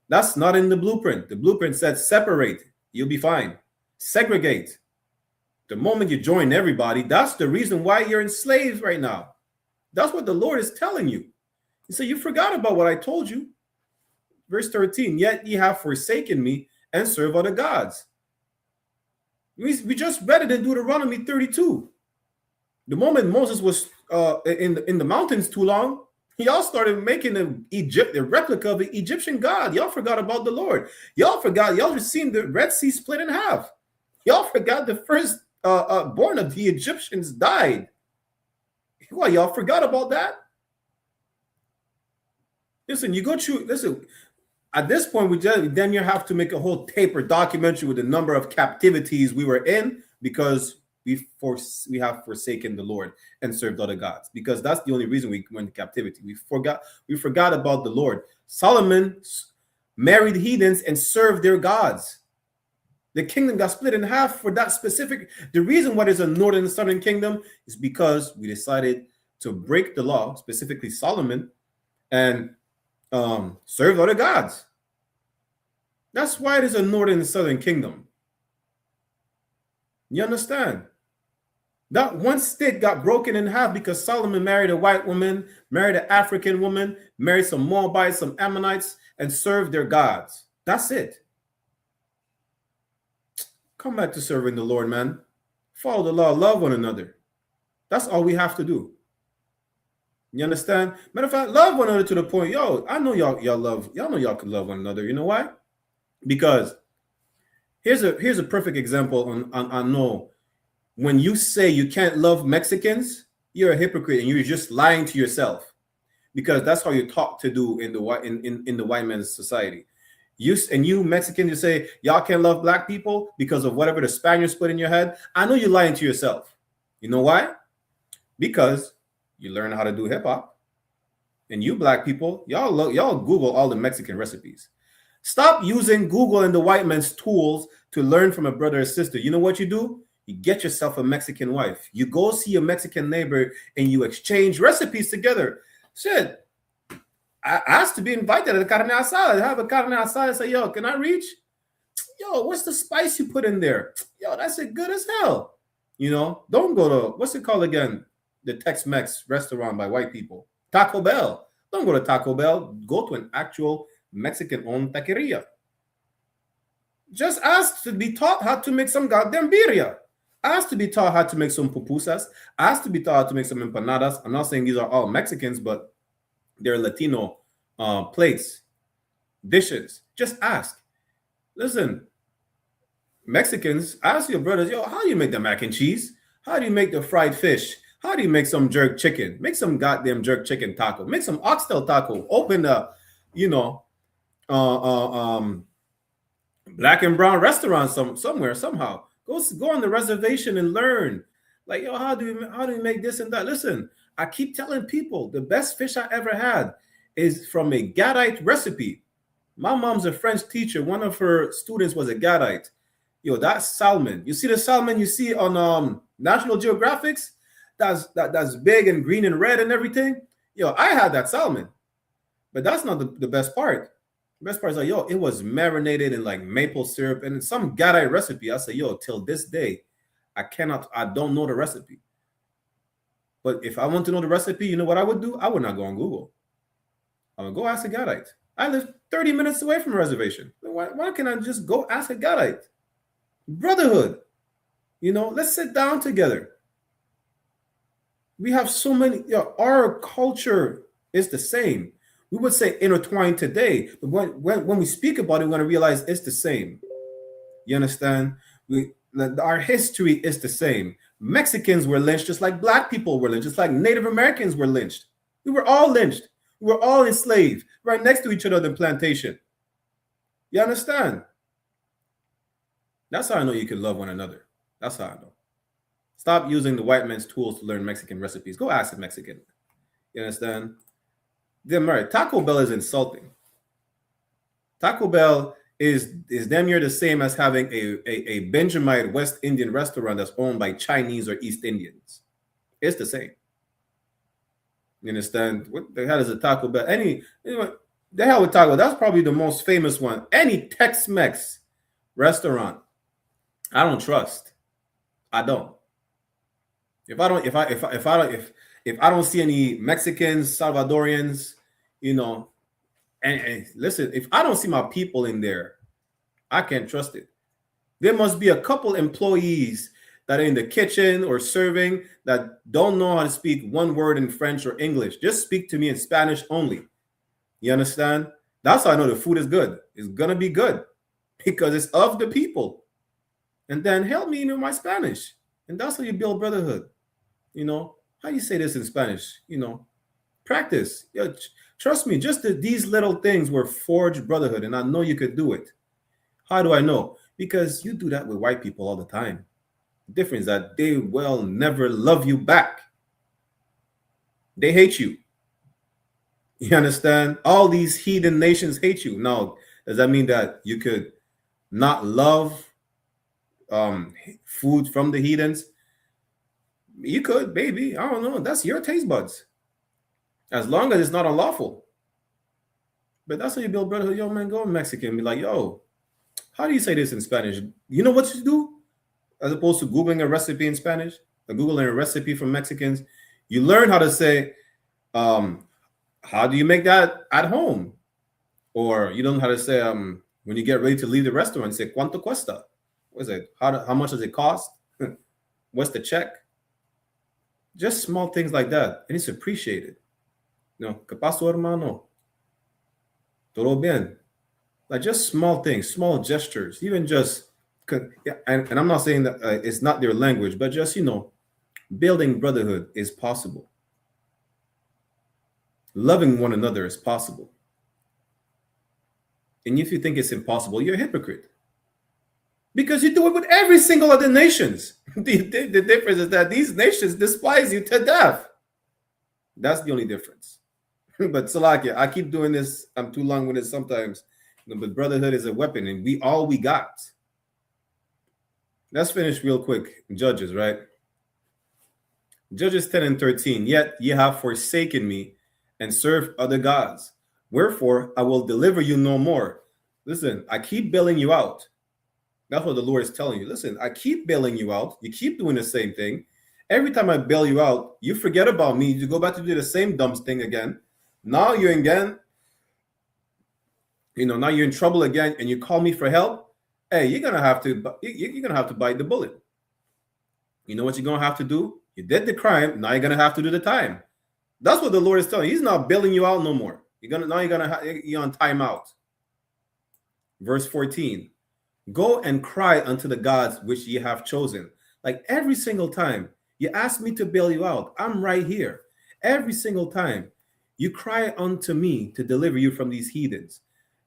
That's not in the blueprint. The blueprint said separate. You'll be fine. Segregate. The moment you join everybody, that's the reason why you're enslaved right now. That's what the Lord is telling you. He said, you forgot about what I told you. Verse 13, yet ye have forsaken me and serve other gods. We just read it in Deuteronomy 32. The moment Moses was in the mountains too long, y'all started making a replica of the Egyptian god. Y'all forgot about the Lord. Y'all just seen the Red Sea split in half. Y'all forgot the first born of the Egyptians died. What, y'all forgot about that? Listen, at this point, then you have to make a whole tape or documentary with the number of captivities we were in because we have forsaken the Lord and served other gods. Because that's the only reason we went into captivity. We forgot about the Lord. Solomon married heathens and served their gods. The kingdom got split in half for that specific. The reason why there's a northern and southern kingdom is because we decided to break the law, specifically Solomon, and serve other gods. That's why there's a northern and southern kingdom. You understand? That one state got broken in half because Solomon married a white woman, married an African woman, married some Moabites, some Ammonites, and served their gods. That's it. Come back to serving the Lord, man. Follow the law, love one another. That's all we have to do. You understand? Matter of fact, love one another to the point, I know y'all know y'all can love one another. You know why? Because here's a perfect example on know when you say you can't love Mexicans, you're a hypocrite and you're just lying to yourself. Because that's how you're taught to do in the white man's society. You Mexicans, you say y'all can't love black people because of whatever the Spaniards put in your head. I know you're lying to yourself. You know why? Because you learn how to do hip hop, and you black people, y'all Google all the Mexican recipes. Stop using Google and the white man's tools to learn from a brother or sister. You know what you do? You get yourself a Mexican wife. You go see a Mexican neighbor and you exchange recipes together. Shit. I asked to be invited to the carne asada. I have a carne asada. I say, yo, can I reach? Yo, what's the spice you put in there? Yo, that's it good as hell. Don't go to, what's it called again? The Tex-Mex restaurant by white people. Taco Bell. Don't go to Taco Bell. Go to an actual Mexican-owned taqueria. Just ask to be taught how to make some goddamn birria. Ask to be taught how to make some pupusas. Ask to be taught how to make some empanadas. I'm not saying these are all Mexicans, but they're Latino plates, dishes. Just ask. Listen, Mexicans, ask your brothers, yo, how do you make the mac and cheese? How do you make the fried fish? How do you make some jerk chicken? Make some goddamn jerk chicken taco. Make some oxtail taco. Open a, you know, black and brown restaurant somewhere somehow. Go on the reservation and learn. Like, yo, how do you make this and that? Listen, I keep telling people the best fish I ever had is from a Gadite recipe. My mom's a French teacher. One of her students was a Gadite. Yo, that's salmon. You see the salmon you see on National Geographics? That's big and green and red and everything. Yo, I had that salmon. But that's not the best part. The best part is like, yo, it was marinated in like maple syrup and some Gadite recipe. I say, yo, till this day, I don't know the recipe. But if I want to know the recipe, you know what I would do? I would not go on Google. I would go ask a Gadite. I live 30 minutes away from a reservation. Why can't I just go ask a Gadite? Brotherhood. You know, let's sit down together. We have so many, our culture is the same. We would say intertwined today, but when we speak about it, we're going to realize it's the same. You understand? Our history is the same. Mexicans were lynched just like black people were lynched, just like Native Americans were lynched. We were all lynched. We were all enslaved right next to each other on the plantation. You understand? That's how I know you can love one another. That's how I know. Stop using the white man's tools to learn Mexican recipes. Go ask a Mexican. You understand? Then, right, Taco Bell is insulting. Taco Bell is damn near the same as having a Benjamite West Indian restaurant that's owned by Chinese or East Indians. It's the same. You understand? What the hell is a Taco Bell? The hell with Taco Bell. That's probably the most famous one. Any Tex-Mex restaurant, I don't trust. I don't. If I don't see any Mexicans, Salvadorians, you know, and listen, if I don't see my people in there, I can't trust it. There must be a couple employees that are in the kitchen or serving that don't know how to speak one word in French or English. Just speak to me in Spanish only. You understand? That's how I know the food is good. It's gonna be good because it's of the people. And then help me in my Spanish. And that's how you build brotherhood. You know, how do you say this in Spanish? You know, practice. Trust me, just these little things were forged brotherhood, and I know you could do it. How do I know? Because you do that with white people all the time. The difference is that they will never love you back. They hate you. You understand? All these heathen nations hate you. Now, does that mean that you could not love food from the heathens? You could, baby. I don't know. That's your taste buds. As long as it's not unlawful. But that's how you build brotherhood. Yo, man, go Mexican. Be like, yo, how do you say this in Spanish? You know what you do? As opposed to Googling a recipe in Spanish, or Googling a recipe from Mexicans, you learn how to say, how do you make that at home? Or you learn how to say, when you get ready to leave the restaurant, say, ¿Cuánto cuesta? What is it? How much does it cost? What's the check? Just small things like that. And it's appreciated. No, ¿Qué pasó, hermano? Todo bien. Like just small things, small gestures, even just, and I'm not saying that it's not their language, but just, you know, building brotherhood is possible. Loving one another is possible. And if you think it's impossible, you're a hypocrite. Because you do it with every single other nations. The difference is that these nations despise you to death. That's the only difference. But Salakia, I keep doing this. I'm too long with it sometimes. But brotherhood is a weapon, and we got. Let's finish real quick. Judges, right? Judges 10 and 13. Yet ye have forsaken me and served other gods. Wherefore I will deliver you no more. Listen, I keep bailing you out. That's what the Lord is telling you. Listen, I keep bailing you out. You keep doing the same thing. Every time I bail you out, you forget about me. You go back to do the same dumb thing again. Now you're again, now you're in trouble again, and you call me for help. Hey, you're gonna have to bite the bullet. You know what you're gonna have to do? You did the crime. Now you're gonna have to do the time. That's what the Lord is telling you. He's not bailing you out no you're on timeout. Verse 14. Go and cry unto the gods which ye have chosen. Like every single time you ask me to bail you out, I'm right here. Every single time you cry unto me to deliver you from these heathens,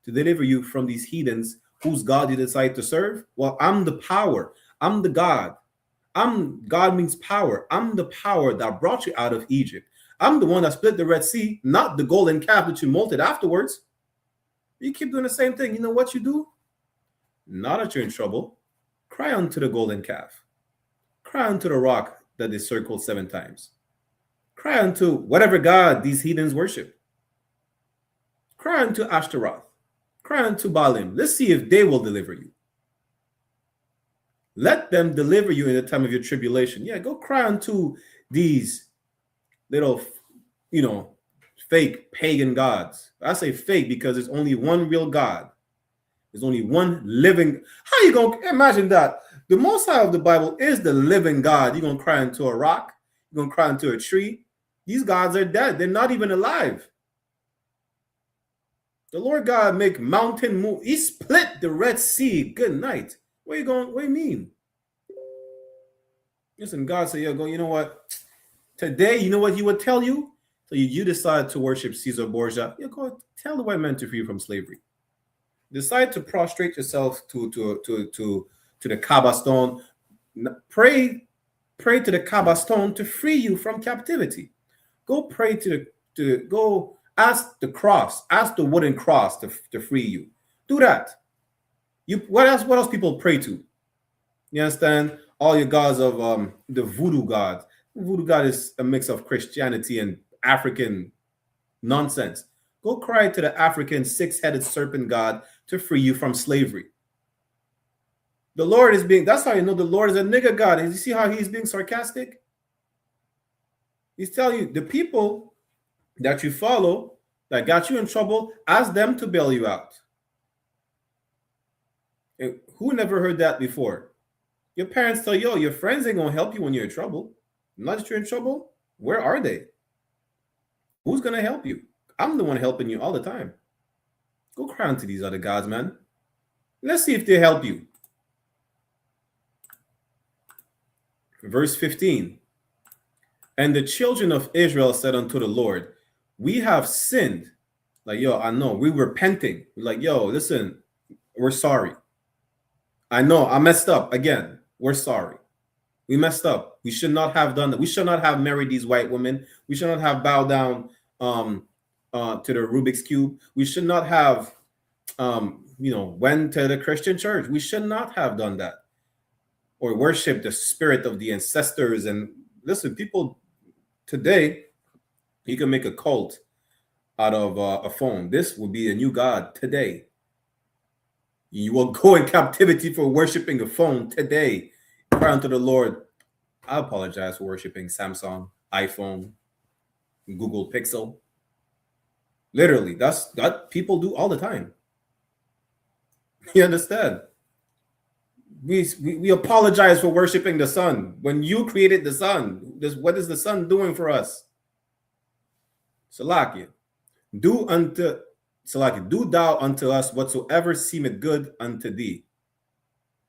to deliver you from these heathens whose God you decide to serve. Well, I'm the power. I'm the God. God means power. I'm the power that brought you out of Egypt. I'm the one that split the Red Sea, not the golden calf that you molted afterwards. You keep doing the same thing. You know what you do? Now that you're in trouble, cry unto the golden calf. Cry unto the rock that is circled 7 times. Cry unto whatever God these heathens worship. Cry unto Ashtaroth. Cry unto Baalim. Let's see if they will deliver you. Let them deliver you in the time of your tribulation. Yeah, go cry unto these little, fake pagan gods. I say fake because there's only one real God. There's only one living. How you going to imagine that? The Most High of the Bible is the living God. You're going to cry into a rock. You're going to cry into a tree. These gods are dead. They're not even alive. The Lord God make mountain move. He split the Red Sea. Good night. Where you going? What do you mean? Listen, God said, you know what? Today, you know what he would tell you? So you decide to worship Caesar Borgia. You go tell the white man to free you from slavery. Decide to prostrate yourself to the Kaaba stone. Pray to the Kaaba stone to free you from captivity. Go pray go ask the cross, ask the wooden cross to free you. Do that. What else people pray to? You understand? All your gods of the voodoo god. Voodoo god is a mix of Christianity and African nonsense. Go cry to the African 6-headed serpent god to free you from slavery. The Lord is that's how you know the Lord is a nigger god. You see how he's being sarcastic? He's telling you, the people that you follow that got you in trouble, ask them to bail you out. And who never heard that before? Your parents tell you, your friends ain't going to help you when you're in trouble. Not that you're in trouble. Where are they? Who's going to help you? I'm the one helping you all the time. Go cry unto these other gods, man. Let's see if they help you. Verse 15. And the children of Israel said unto the Lord, we have sinned. Like, I know. We're repenting. We're like, listen, we're sorry. I know. I messed up again. We're sorry. We messed up. We should not have done that. We should not have married these white women. We should not have bowed down to the Rubik's Cube. We should not have, went to the Christian church. We should not have done that. Or worship the spirit of the ancestors. And listen, people today, you can make a cult out of a phone. This will be a new god today. You will go in captivity for worshiping a phone today. Cry unto the Lord. I apologize for worshiping Samsung, iPhone, Google Pixel. Literally, that people do all the time. You understand? We apologize for worshiping the sun. When you created the sun, what is the sun doing for us? Salakia. Do thou unto us whatsoever seemeth good unto thee.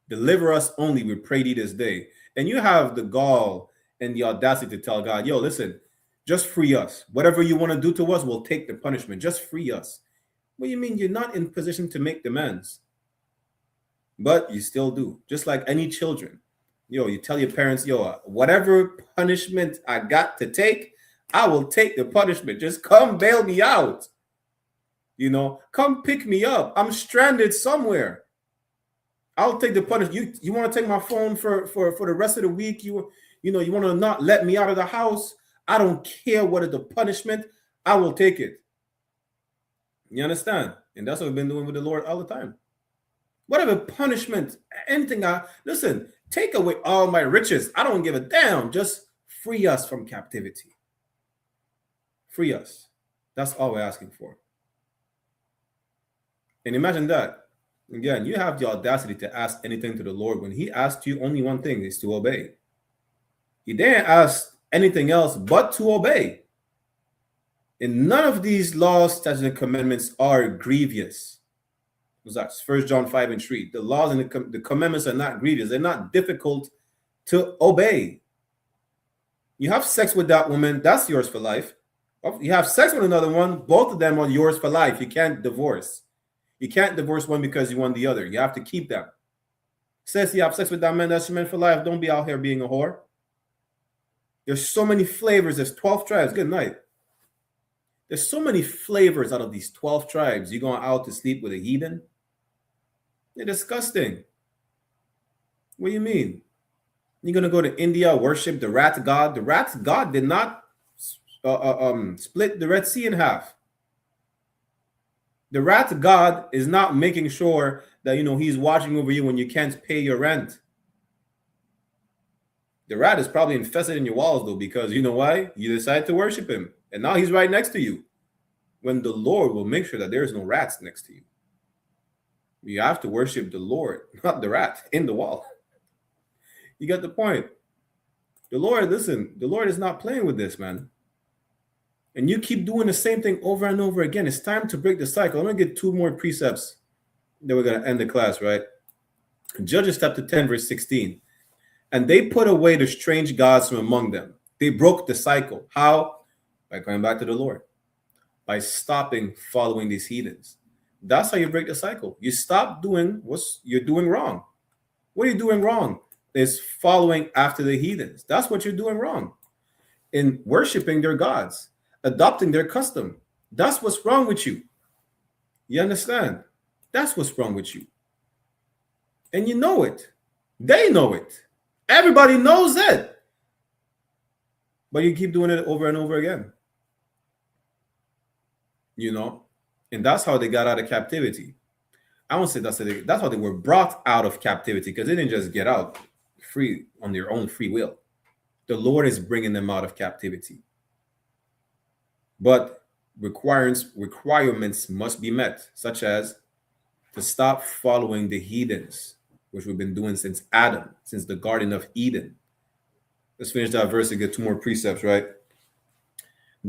Deliver us only, we pray thee this day. And you have the gall and the audacity to tell God, listen, just free us. Whatever you want to do to us, we'll take the punishment. Just free us. What do you mean? You're not in position to make demands. But you still do. Just like any children. You tell your parents, whatever punishment I got to take, I will take the punishment. Just come bail me out. Come pick me up. I'm stranded somewhere. I'll take the punishment. You want to take my phone for the rest of the week? You want to not let me out of the house? I don't care what is the punishment. I will take it. You understand? And that's what we've been doing with the Lord all the time. Whatever punishment, anything. Listen, take away all my riches. I don't give a damn. Just free us from captivity. Free us. That's all we're asking for. And imagine that. Again, you have the audacity to ask anything to the Lord when he asked you only one thing is to obey. He didn't ask anything else but to obey. And none of these laws, statutes, and commandments are grievous. What's that? 1 John 5:3. The laws and the commandments are not grievous. They're not difficult to obey. You have sex with that woman, that's yours for life. You have sex with another one, both of them are yours for life. You can't divorce. You can't divorce one because you want the other. You have to keep them. Says you have sex with that man, that's your man for life. Don't be out here being a whore. There's so many flavors. There's 12 tribes. Good night. There's so many flavors out of these 12 tribes. You going out to sleep with a heathen? They're disgusting. What do you mean? You're going to go to India, worship the rat god. The rat god did not split the Red Sea in half. The rat god is not making sure that, he's watching over you when you can't pay your rent. The rat is probably infested in your walls, though, because you know why? You decided to worship him. And now he's right next to you. When the Lord will make sure that there is no rats next to you. You have to worship the Lord, not the rat in the wall. You get the point. The Lord, listen, the Lord is not playing with this, man. And you keep doing the same thing over and over again. It's time to break the cycle. I'm going to get 2 more precepts. Then we're going to end the class, right? Judges chapter 10, verse 16. And they put away the strange gods from among them. They broke the cycle. How? By going back to the Lord. By stopping following these heathens. That's how you break the cycle. You stop doing what you're doing wrong. What are you doing wrong? Is following after the heathens. That's what you're doing wrong. In worshiping their gods. Adopting their custom. That's what's wrong with you. You understand? That's what's wrong with you. And you know it. They know it. Everybody knows it. But you keep doing it over and over again. And that's how they got out of captivity. I won't say that's how they were brought out of captivity, because they didn't just get out free on their own free will. The Lord is bringing them out of captivity. But requirements must be met, such as to stop following the heathens, which we've been doing since Adam, since the Garden of Eden. Let's finish that verse and get 2 more precepts, right?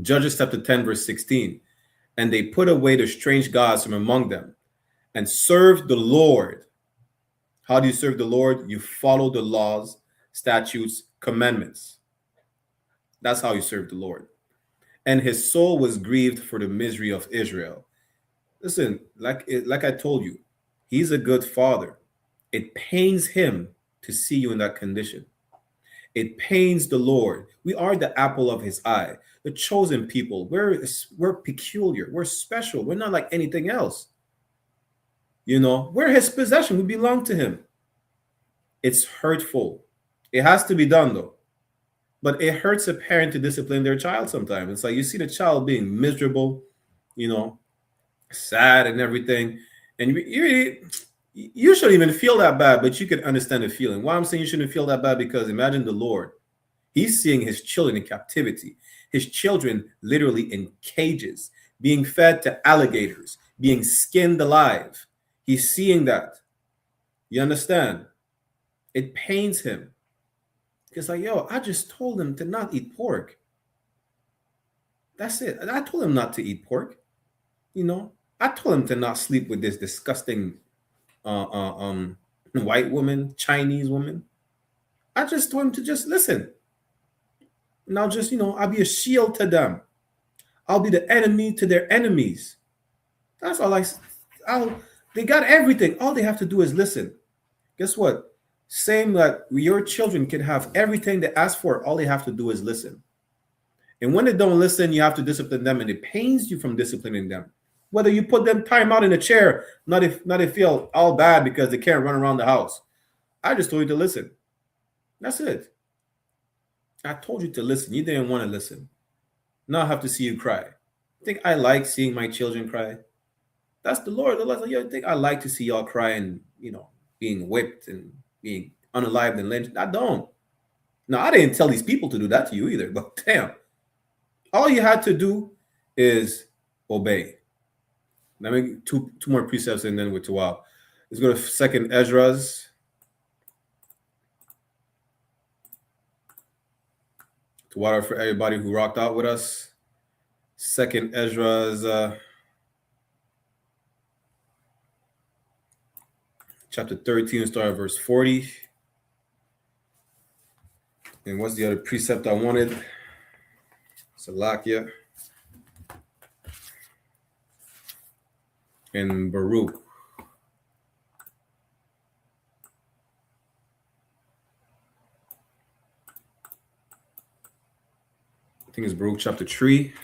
Judges chapter 10, verse 16. And they put away the strange gods from among them and served the Lord. How do you serve the Lord? You follow the laws, statutes, commandments. That's how you serve the Lord. And his soul was grieved for the misery of Israel. Listen, like I told you, he's a good father. It pains him to see you in that condition. It pains the Lord. We are the apple of his eye, the chosen people. We're peculiar. We're special. We're not like anything else. We're his possession. We belong to him. It's hurtful. It has to be done, though. But it hurts a parent to discipline their child sometimes. It's like you see the child being miserable, sad and everything. And you shouldn't even feel that bad, but you can understand the feeling. Why I'm saying you shouldn't feel that bad, because imagine the Lord. He's seeing his children in captivity. His children literally in cages, being fed to alligators, being skinned alive. He's seeing that. You understand? It pains him. It's like, I just told him to not eat pork. That's it. I told him not to eat pork. I told him to not sleep with this disgusting white woman, Chinese woman. I just told him to just listen. And I'll just, I'll be a shield to them. I'll be the enemy to their enemies. That's all they got everything. All they have to do is listen. Guess what? Same that your children can have everything they ask for. All they have to do is listen. And when they don't listen, you have to discipline them, and it pains you from disciplining them. Whether you put them time out in a chair, not if they feel all bad because they can't run around the house. I just told you to listen. That's it. I told you to listen. You didn't want to listen. Now I have to see you cry. I think I like seeing my children cry. That's the Lord. The Lord's like, I think I like to see y'all cry and, being whipped and being unalived and lynched. I don't. Now, I didn't tell these people to do that to you either, but damn. All you had to do is obey. Let me two more precepts and then we're to wow. Let's go to 2nd Ezra's. To water for everybody who rocked out with us. 2nd Ezra's chapter 13, start at verse 40. And what's the other precept I wanted? Salakia and Baruch. I think it's Baruch chapter 3.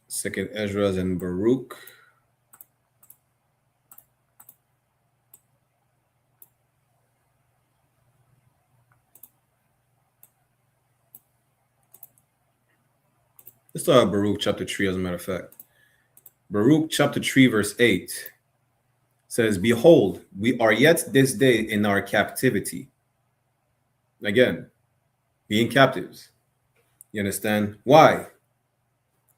Second Ezra and Baruch. Let's start with Baruch chapter 3, as a matter of fact. Baruch chapter 3, verse 8 says, "Behold, we are yet this day in our captivity." Again, being captives. You understand? Why?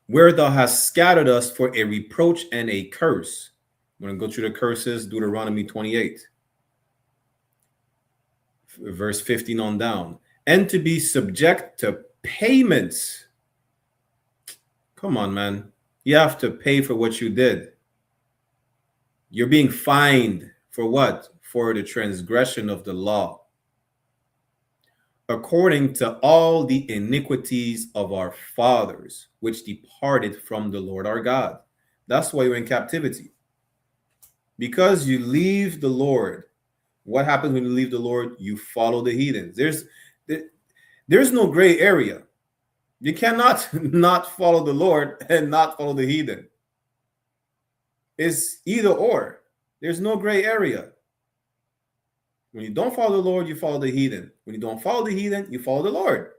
"Where thou hast scattered us for a reproach and a curse." I'm going to go through the curses, Deuteronomy 28. Verse 15 on down. "And to be subject to payments." Come on, man. You have to pay for what you did. You're being fined for what? For the transgression of the law, "according to all the iniquities of our fathers, which departed from the Lord our God." That's why you're in captivity. Because you leave the Lord. What happens when you leave the Lord? You follow the heathens. There's no gray area. You cannot not follow the Lord and not follow the heathen. It's either or. There's no gray area. When you don't follow the Lord, you follow the heathen. When you don't follow the heathen, you follow the Lord.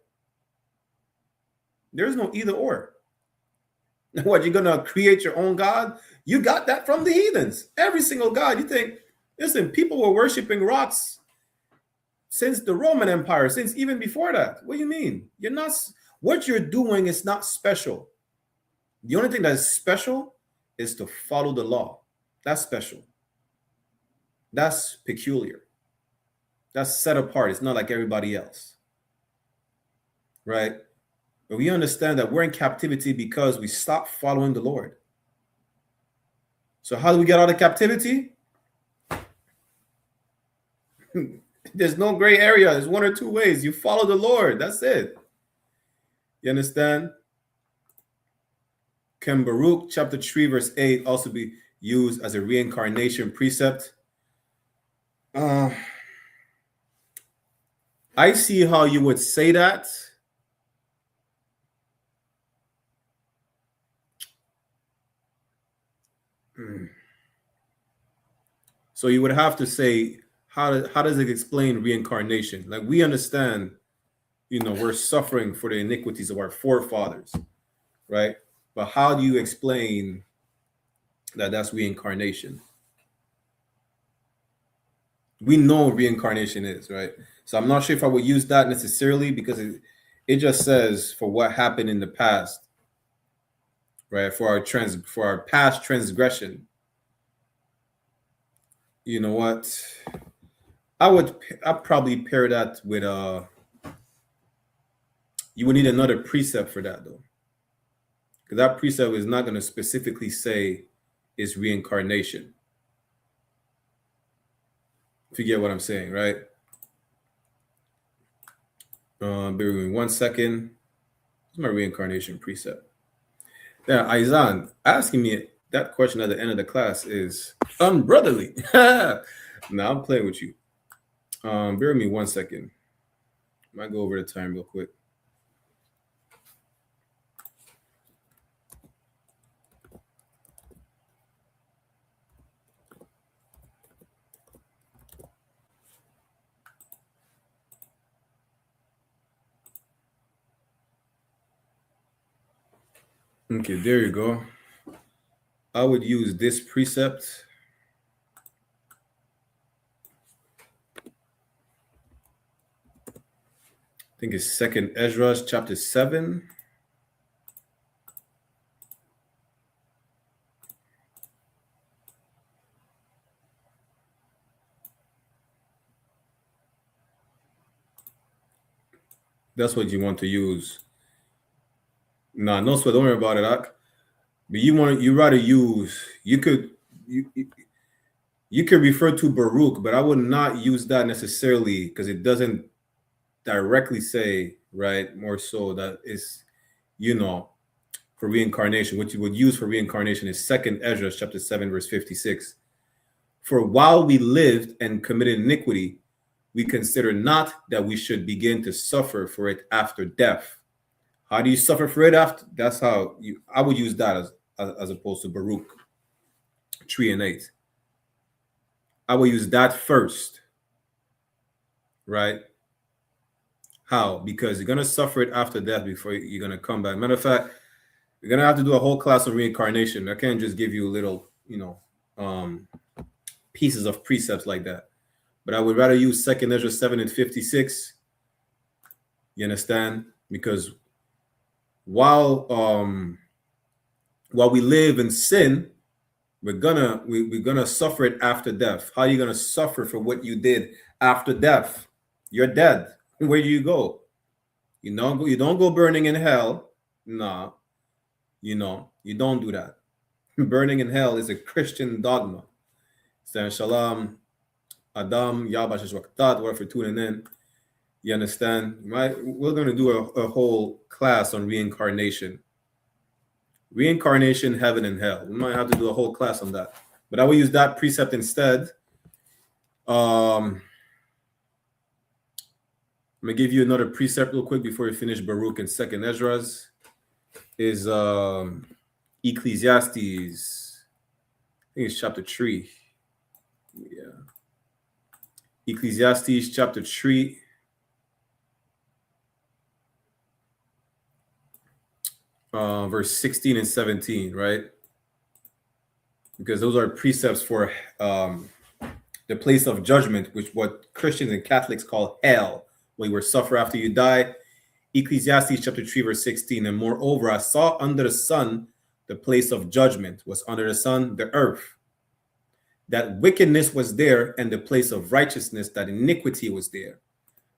There's no either or. What, you're going to create your own God? You got that from the heathens. Every single God. You think, listen, people were worshiping rocks since the Roman Empire, since even before that. What do you mean? You're not. What you're doing is not special. The only thing that is special is to follow the law. That's special. That's peculiar. That's set apart. It's not like everybody else. Right? But we understand that we're in captivity because we stopped following the Lord. So how do we get out of captivity? There's no gray area. There's one or two ways. You follow the Lord. That's it. You understand? Can Baruch chapter 3, verse 8 also be used as a reincarnation precept? I see how you would say that. So you would have to say, how does it explain reincarnation? Like, we understand, we're suffering for the iniquities of our forefathers, right? But how do you explain that that's reincarnation? We know what reincarnation is, right? So I'm not sure if I would use that necessarily, because it just says for what happened in the past, right? For our past transgression. You know what? I'd probably pair that with you would need another precept for that, though. Because that precept is not going to specifically say it's reincarnation. If you get what I'm saying, right? Bear with me 1 second. It's my reincarnation precept. Yeah, Aizan asking me that question at the end of the class is unbrotherly. Now I'm playing with you. Bear with me 1 second. I might go over the time real quick. Okay, there you go. I would use this precept. I think it's 2nd Ezra chapter 7. That's what you want to use. Nah, no sweat. Don't worry about it, Ak. But you rather use, you could refer to Baruch, but I would not use that necessarily because it doesn't directly say, right, more so that is, for reincarnation. What you would use for reincarnation is 2nd Ezra chapter 7 verse 56. For while we lived and committed iniquity, we consider not that we should begin to suffer for it after death. How do you suffer for it after? That's how I would use that as opposed to Baruch 3 and 8. I will use that first, right? How? Because you're gonna suffer it after death before you're gonna come back. Matter of fact, you're gonna have to do a whole class on reincarnation. I can't just give you little, pieces of precepts like that. But I would rather use 2nd Ezra 7 and 56. You understand? Because while we live in sin, we're gonna suffer it after death. How are you gonna suffer for what you did after death? You're dead. Where do you go? You don't go burning in hell. Nah, you don't do that. Burning in hell is a Christian dogma. Saying Shalom, Adam, Yabash Waktat, whatever, tuning in. You understand? Right? We're gonna do a whole class on reincarnation. Reincarnation, heaven and hell. We might have to do a whole class on that. But I will use that precept instead. I'm gonna give you another precept real quick before we finish Baruch and 2nd Ezra's. Is Ecclesiastes. I think it's chapter 3. Yeah. Ecclesiastes chapter 3. Verse 16 and 17, right? Because those are precepts for the place of judgment, which what Christians and Catholics call hell, where you will suffer after you die. Ecclesiastes chapter 3, verse 16. And moreover, I saw under the sun the place of judgment. Was under the sun the earth. That wickedness was there, and the place of righteousness, that iniquity was there.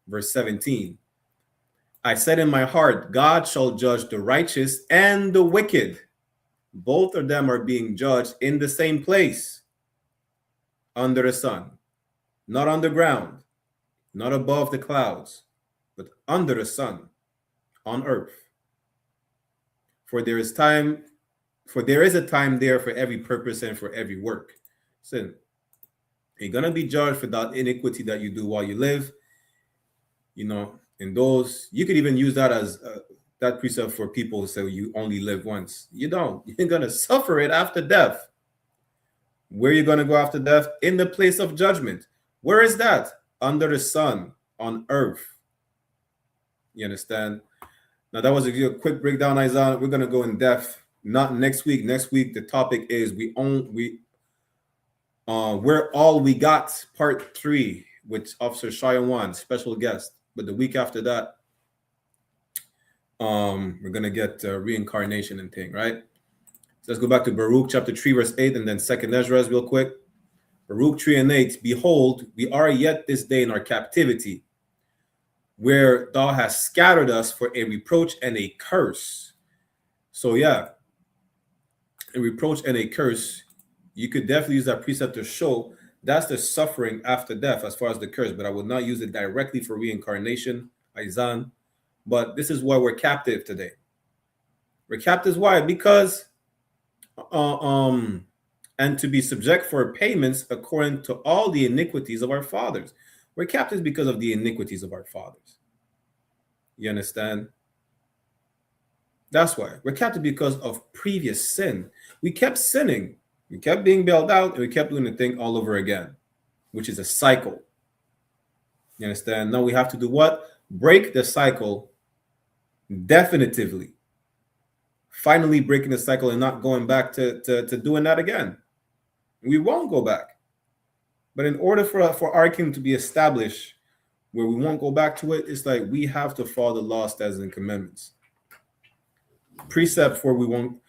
Verse 17. I said in my heart, God shall judge the righteous and the wicked. Both of them are being judged in the same place, under the sun, not on the ground, not above the clouds, but under the sun, on earth. For there is a time there for every purpose and for every work. So you're gonna be judged for that iniquity that you do while you live. And those, you could even use that as that precept for people who say you only live once. You don't. You're going to suffer it after death. Where are you going to go after death? In the place of judgment. Where is that? Under the sun, on earth. You understand? Now, that was a quick breakdown, Isaiah. We're going to go in depth. Not next week. Next week, the topic is We're All We Got, Part 3, with Officer Shayawan, special guest. But the week after that, we're gonna get reincarnation and thing, right? So let's go back to Baruch chapter 3, verse 8, and then 2nd Ezra real quick. Baruch 3 and 8. Behold, we are yet this day in our captivity, where thou hast scattered us for a reproach and a curse. So yeah, a reproach and a curse. You could definitely use that precept to show that's the suffering after death as far as the curse, but I would not use it directly for reincarnation, Aizan. But this is why we're captive today. We're captives. Why? Because and to be subject for payments according to all the iniquities of our fathers. We're captives because of the iniquities of our fathers. You understand? That's why we're captive, because of previous sin. We kept sinning. We kept being bailed out, and we kept doing the thing all over again, which is a cycle. You understand? Now we have to do what? Break the cycle definitively. Finally breaking the cycle and not going back to doing that again. We won't go back. But in order for our kingdom to be established where we won't go back to it, it's like we have to follow the law, statutes, and commandments. Precept for we won't.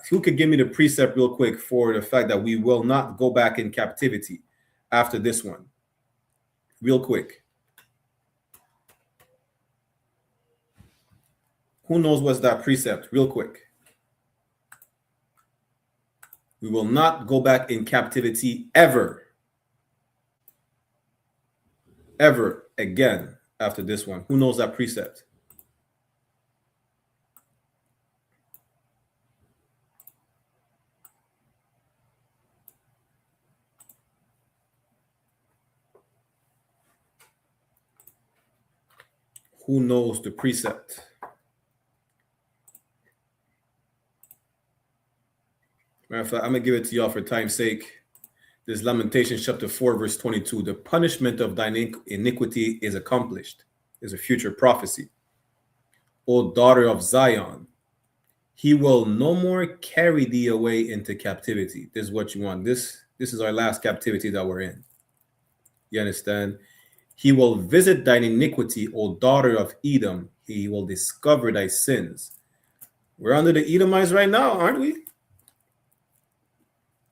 Who could give me the precept real quick for the fact that we will not go back in captivity after this one? Real quick. Who knows what's that precept? Real quick. We will not go back in captivity ever. Ever again after this one. Who knows that precept? Who knows the precept? Matter of fact, I'm going to give it to y'all for time's sake. This Lamentations chapter 4, verse 22. The punishment of thine iniquity is accomplished. Is a future prophecy. O daughter of Zion, he will no more carry thee away into captivity. This is what you want. This is our last captivity that we're in. You understand? He will visit thine iniquity, O daughter of Edom. He will discover thy sins. We're under the Edomites right now, aren't we?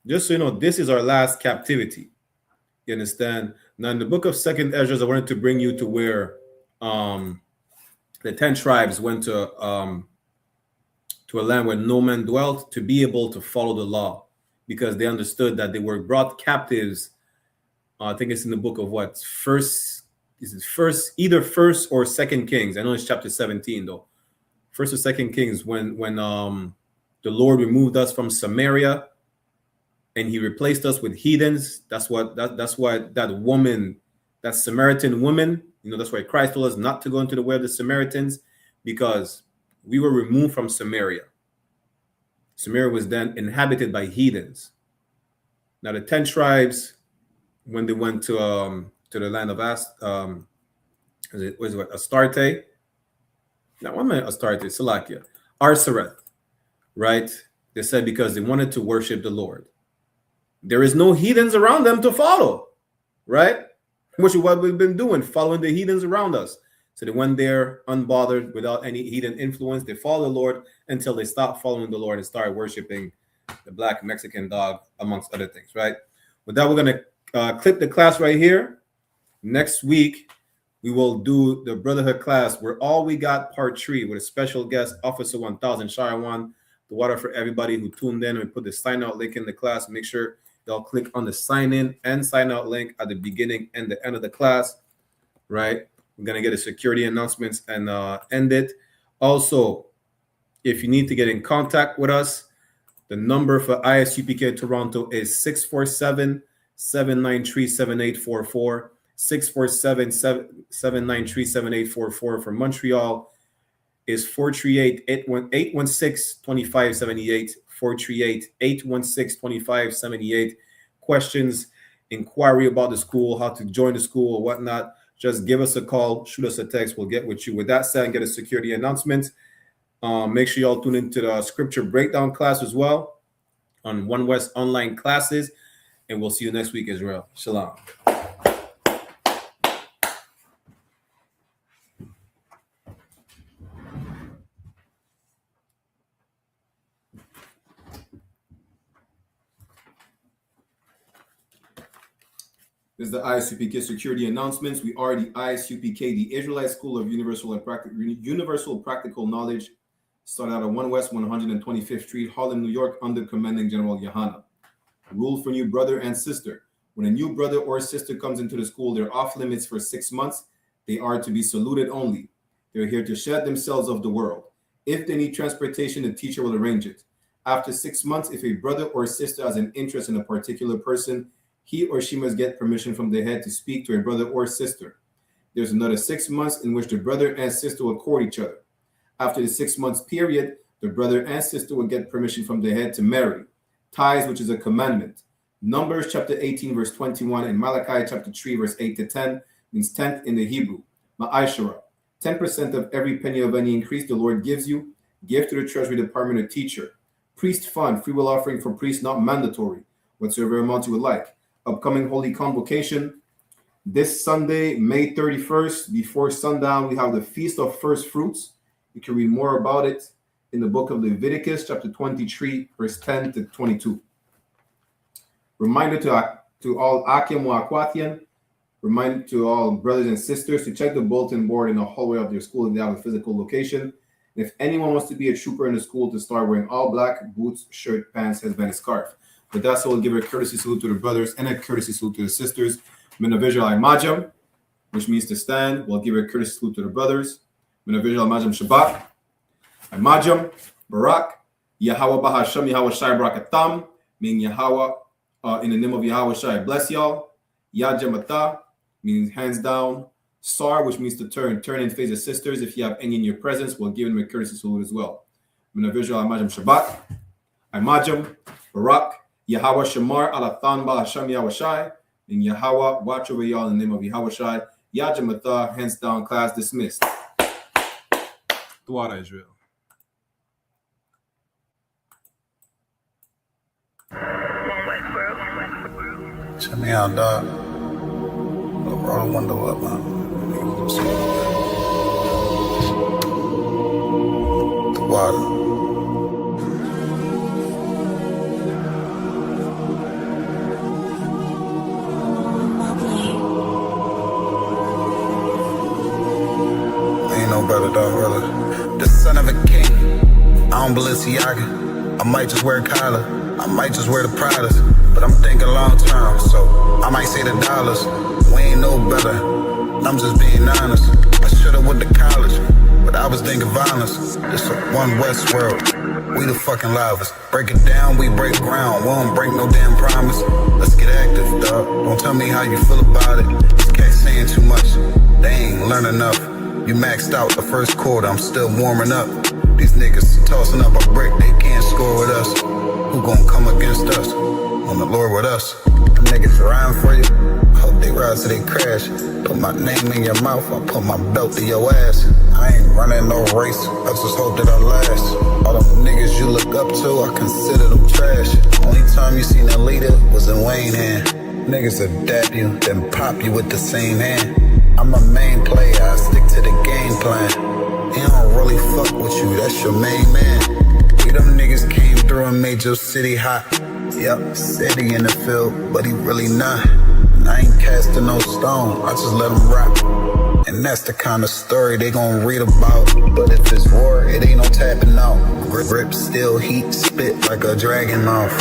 Just so you know, this is our last captivity. You understand? Now, in the book of 2nd Ezra, I wanted to bring you to where the 10 tribes went to a land where no man dwelt to be able to follow the law, because they understood that they were brought captives. I think it's in the book of what? Either first or second Kings. I know it's chapter 17 though. First or second Kings, when the Lord removed us from Samaria and he replaced us with heathens. That's why that woman, that Samaritan woman, that's why Christ told us not to go into the way of the Samaritans, because we were removed from Samaria. Samaria was then inhabited by heathens. Now the 10 tribes, when they went to the land of Astarte? Now, what am I Astarte? Salakia. Arsareth, right? They said because they wanted to worship the Lord. There is no heathens around them to follow, right? Which is what we've been doing, following the heathens around us. So they went there unbothered, without any heathen influence. They followed the Lord until they stopped following the Lord and started worshiping the black Mexican dog, amongst other things, right? With that, we're going to clip the class right here. Next week, we will do the Brotherhood class, where all we got part 3 with a special guest, Officer 1000 Sharawan, the water for everybody who tuned in. We put the sign out link in the class. Make sure they'll click on the sign in and sign out link at the beginning and the end of the class, right? We're going to get a security announcements and end it. Also, if you need to get in contact with us, the number for I.S.U.P.K. Toronto is 647-793-7844. 647-793-7844. For Montreal is 438-816-2578. 438-816-2578. Questions, inquiry about the school, how to join the school or whatnot, just give us a call, shoot us a text. We'll get with you. With that said, get a security announcement. Make sure y'all tune into the scripture breakdown class as well on One West online classes. And we'll see you next week, Israel. Shalom. This is the I.S.U.P.K. security announcements. We are the I.S.U.P.K, the Israelite School of Universal Practical Knowledge. Started out at 1 West 125th Street, Harlem, New York, under Commanding General YAHANNA. Rule for new brother and sister. When a new brother or sister comes into the school, they're off limits for 6 months. They are to be saluted only. They're here to shed themselves of the world. If they need transportation, the teacher will arrange it. After 6 months, if a brother or sister has an interest in a particular person, he or she must get permission from the head to speak to a brother or sister. There's another 6 months in which the brother and sister will court each other. After the 6 months period, the brother and sister will get permission from the head to marry. Tithes, which is a commandment. Numbers chapter 18, verse 21, and Malachi chapter 3, verse 8 to 10 means tenth in the Hebrew. Ma'ashara, 10% of every penny of any increase the Lord gives you, give to the treasury department or teacher. Priest fund, free will offering for priests, not mandatory, whatsoever amount you would like. Upcoming Holy Convocation. This Sunday, May 31st, before sundown, we have the Feast of First Fruits. You can read more about it in the book of Leviticus, chapter 23, verse 10 to 22. Reminder to all Akim or Akwathian, reminder to all brothers and sisters to check the bulletin board in the hallway of their school if they have a physical location. And if anyone wants to be a trooper in the school, to start wearing all black, boots, shirt, pants, headband, and scarf. But that's all, we'll give a courtesy salute to the brothers and a courtesy salute to the sisters. Minavijal Majam, which means to stand. We'll give a courtesy salute to the brothers. Minavijal Majam Shabbat. Majam, Barak, Yahweh Bahasham, Yahweh Shai Barakatam, meaning Yahweh, in the name of Yahweh Shai, bless y'all. Yajamata, means hands down. Sar, which means to turn and face the sisters. If you have any in your presence, we'll give them a courtesy salute as well. Minavijal Majam Shabbat. Majam, Barak, Yahweh Shamar, Alathan Bahasham, Yahweh Shai, and Yahweh, watch over y'all in the name of Yahweh Shai. Yajamata, hands down, class dismissed. Thwada Israel. Check me out, dog. Roll the window up, man. The water. Ain't no better, dog, brother. The son of a king. I don't Balenciaga. I might just wear a collar. I might just wear the Pradas. But I'm thinking long term, so I might say the dollars. We ain't no better, I'm just being honest. I should've went to college, but I was thinking violence. This a one West world, we the fucking livest. Break it down, we break ground, we don't break no damn promise. Let's get active, dog, don't tell me how you feel about it. These cats saying too much, they ain't learn enough. You maxed out the first quarter, I'm still warming up. These niggas tossing up a brick, they can't score with us. Who gon' come against us? On the Lord with us. Them niggas riding for you. Hope they ride till they crash. Put my name in your mouth, I put my belt to your ass. I ain't running no race, I just hope that I last. All them niggas you look up to, I consider them trash. Only time you seen a leader was in Wayne hand. Niggas will dap you, then pop you with the same hand. I'm a main player, I stick to the game plan. He don't really fuck with you, that's your main man. We them niggas came through and made your city hot. Yep, said he in the field, but he really not. And I ain't casting no stone, I just let him rock. And that's the kind of story they gon' read about. But if it's war, it ain't no tapping out. Grip still heat, spit like a dragon mouth.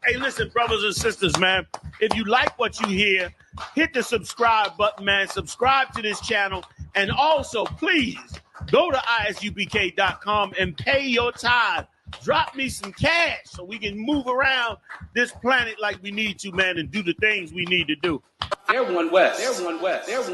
Hey, listen, brothers and sisters, man, if you like what you hear, hit the subscribe button, man. Subscribe to this channel. And also, please, go to isupk.com and pay your tithe. Drop me some cash so we can move around this planet like we need to, man, and do the things we need to do. They're one West. They're one West. They're one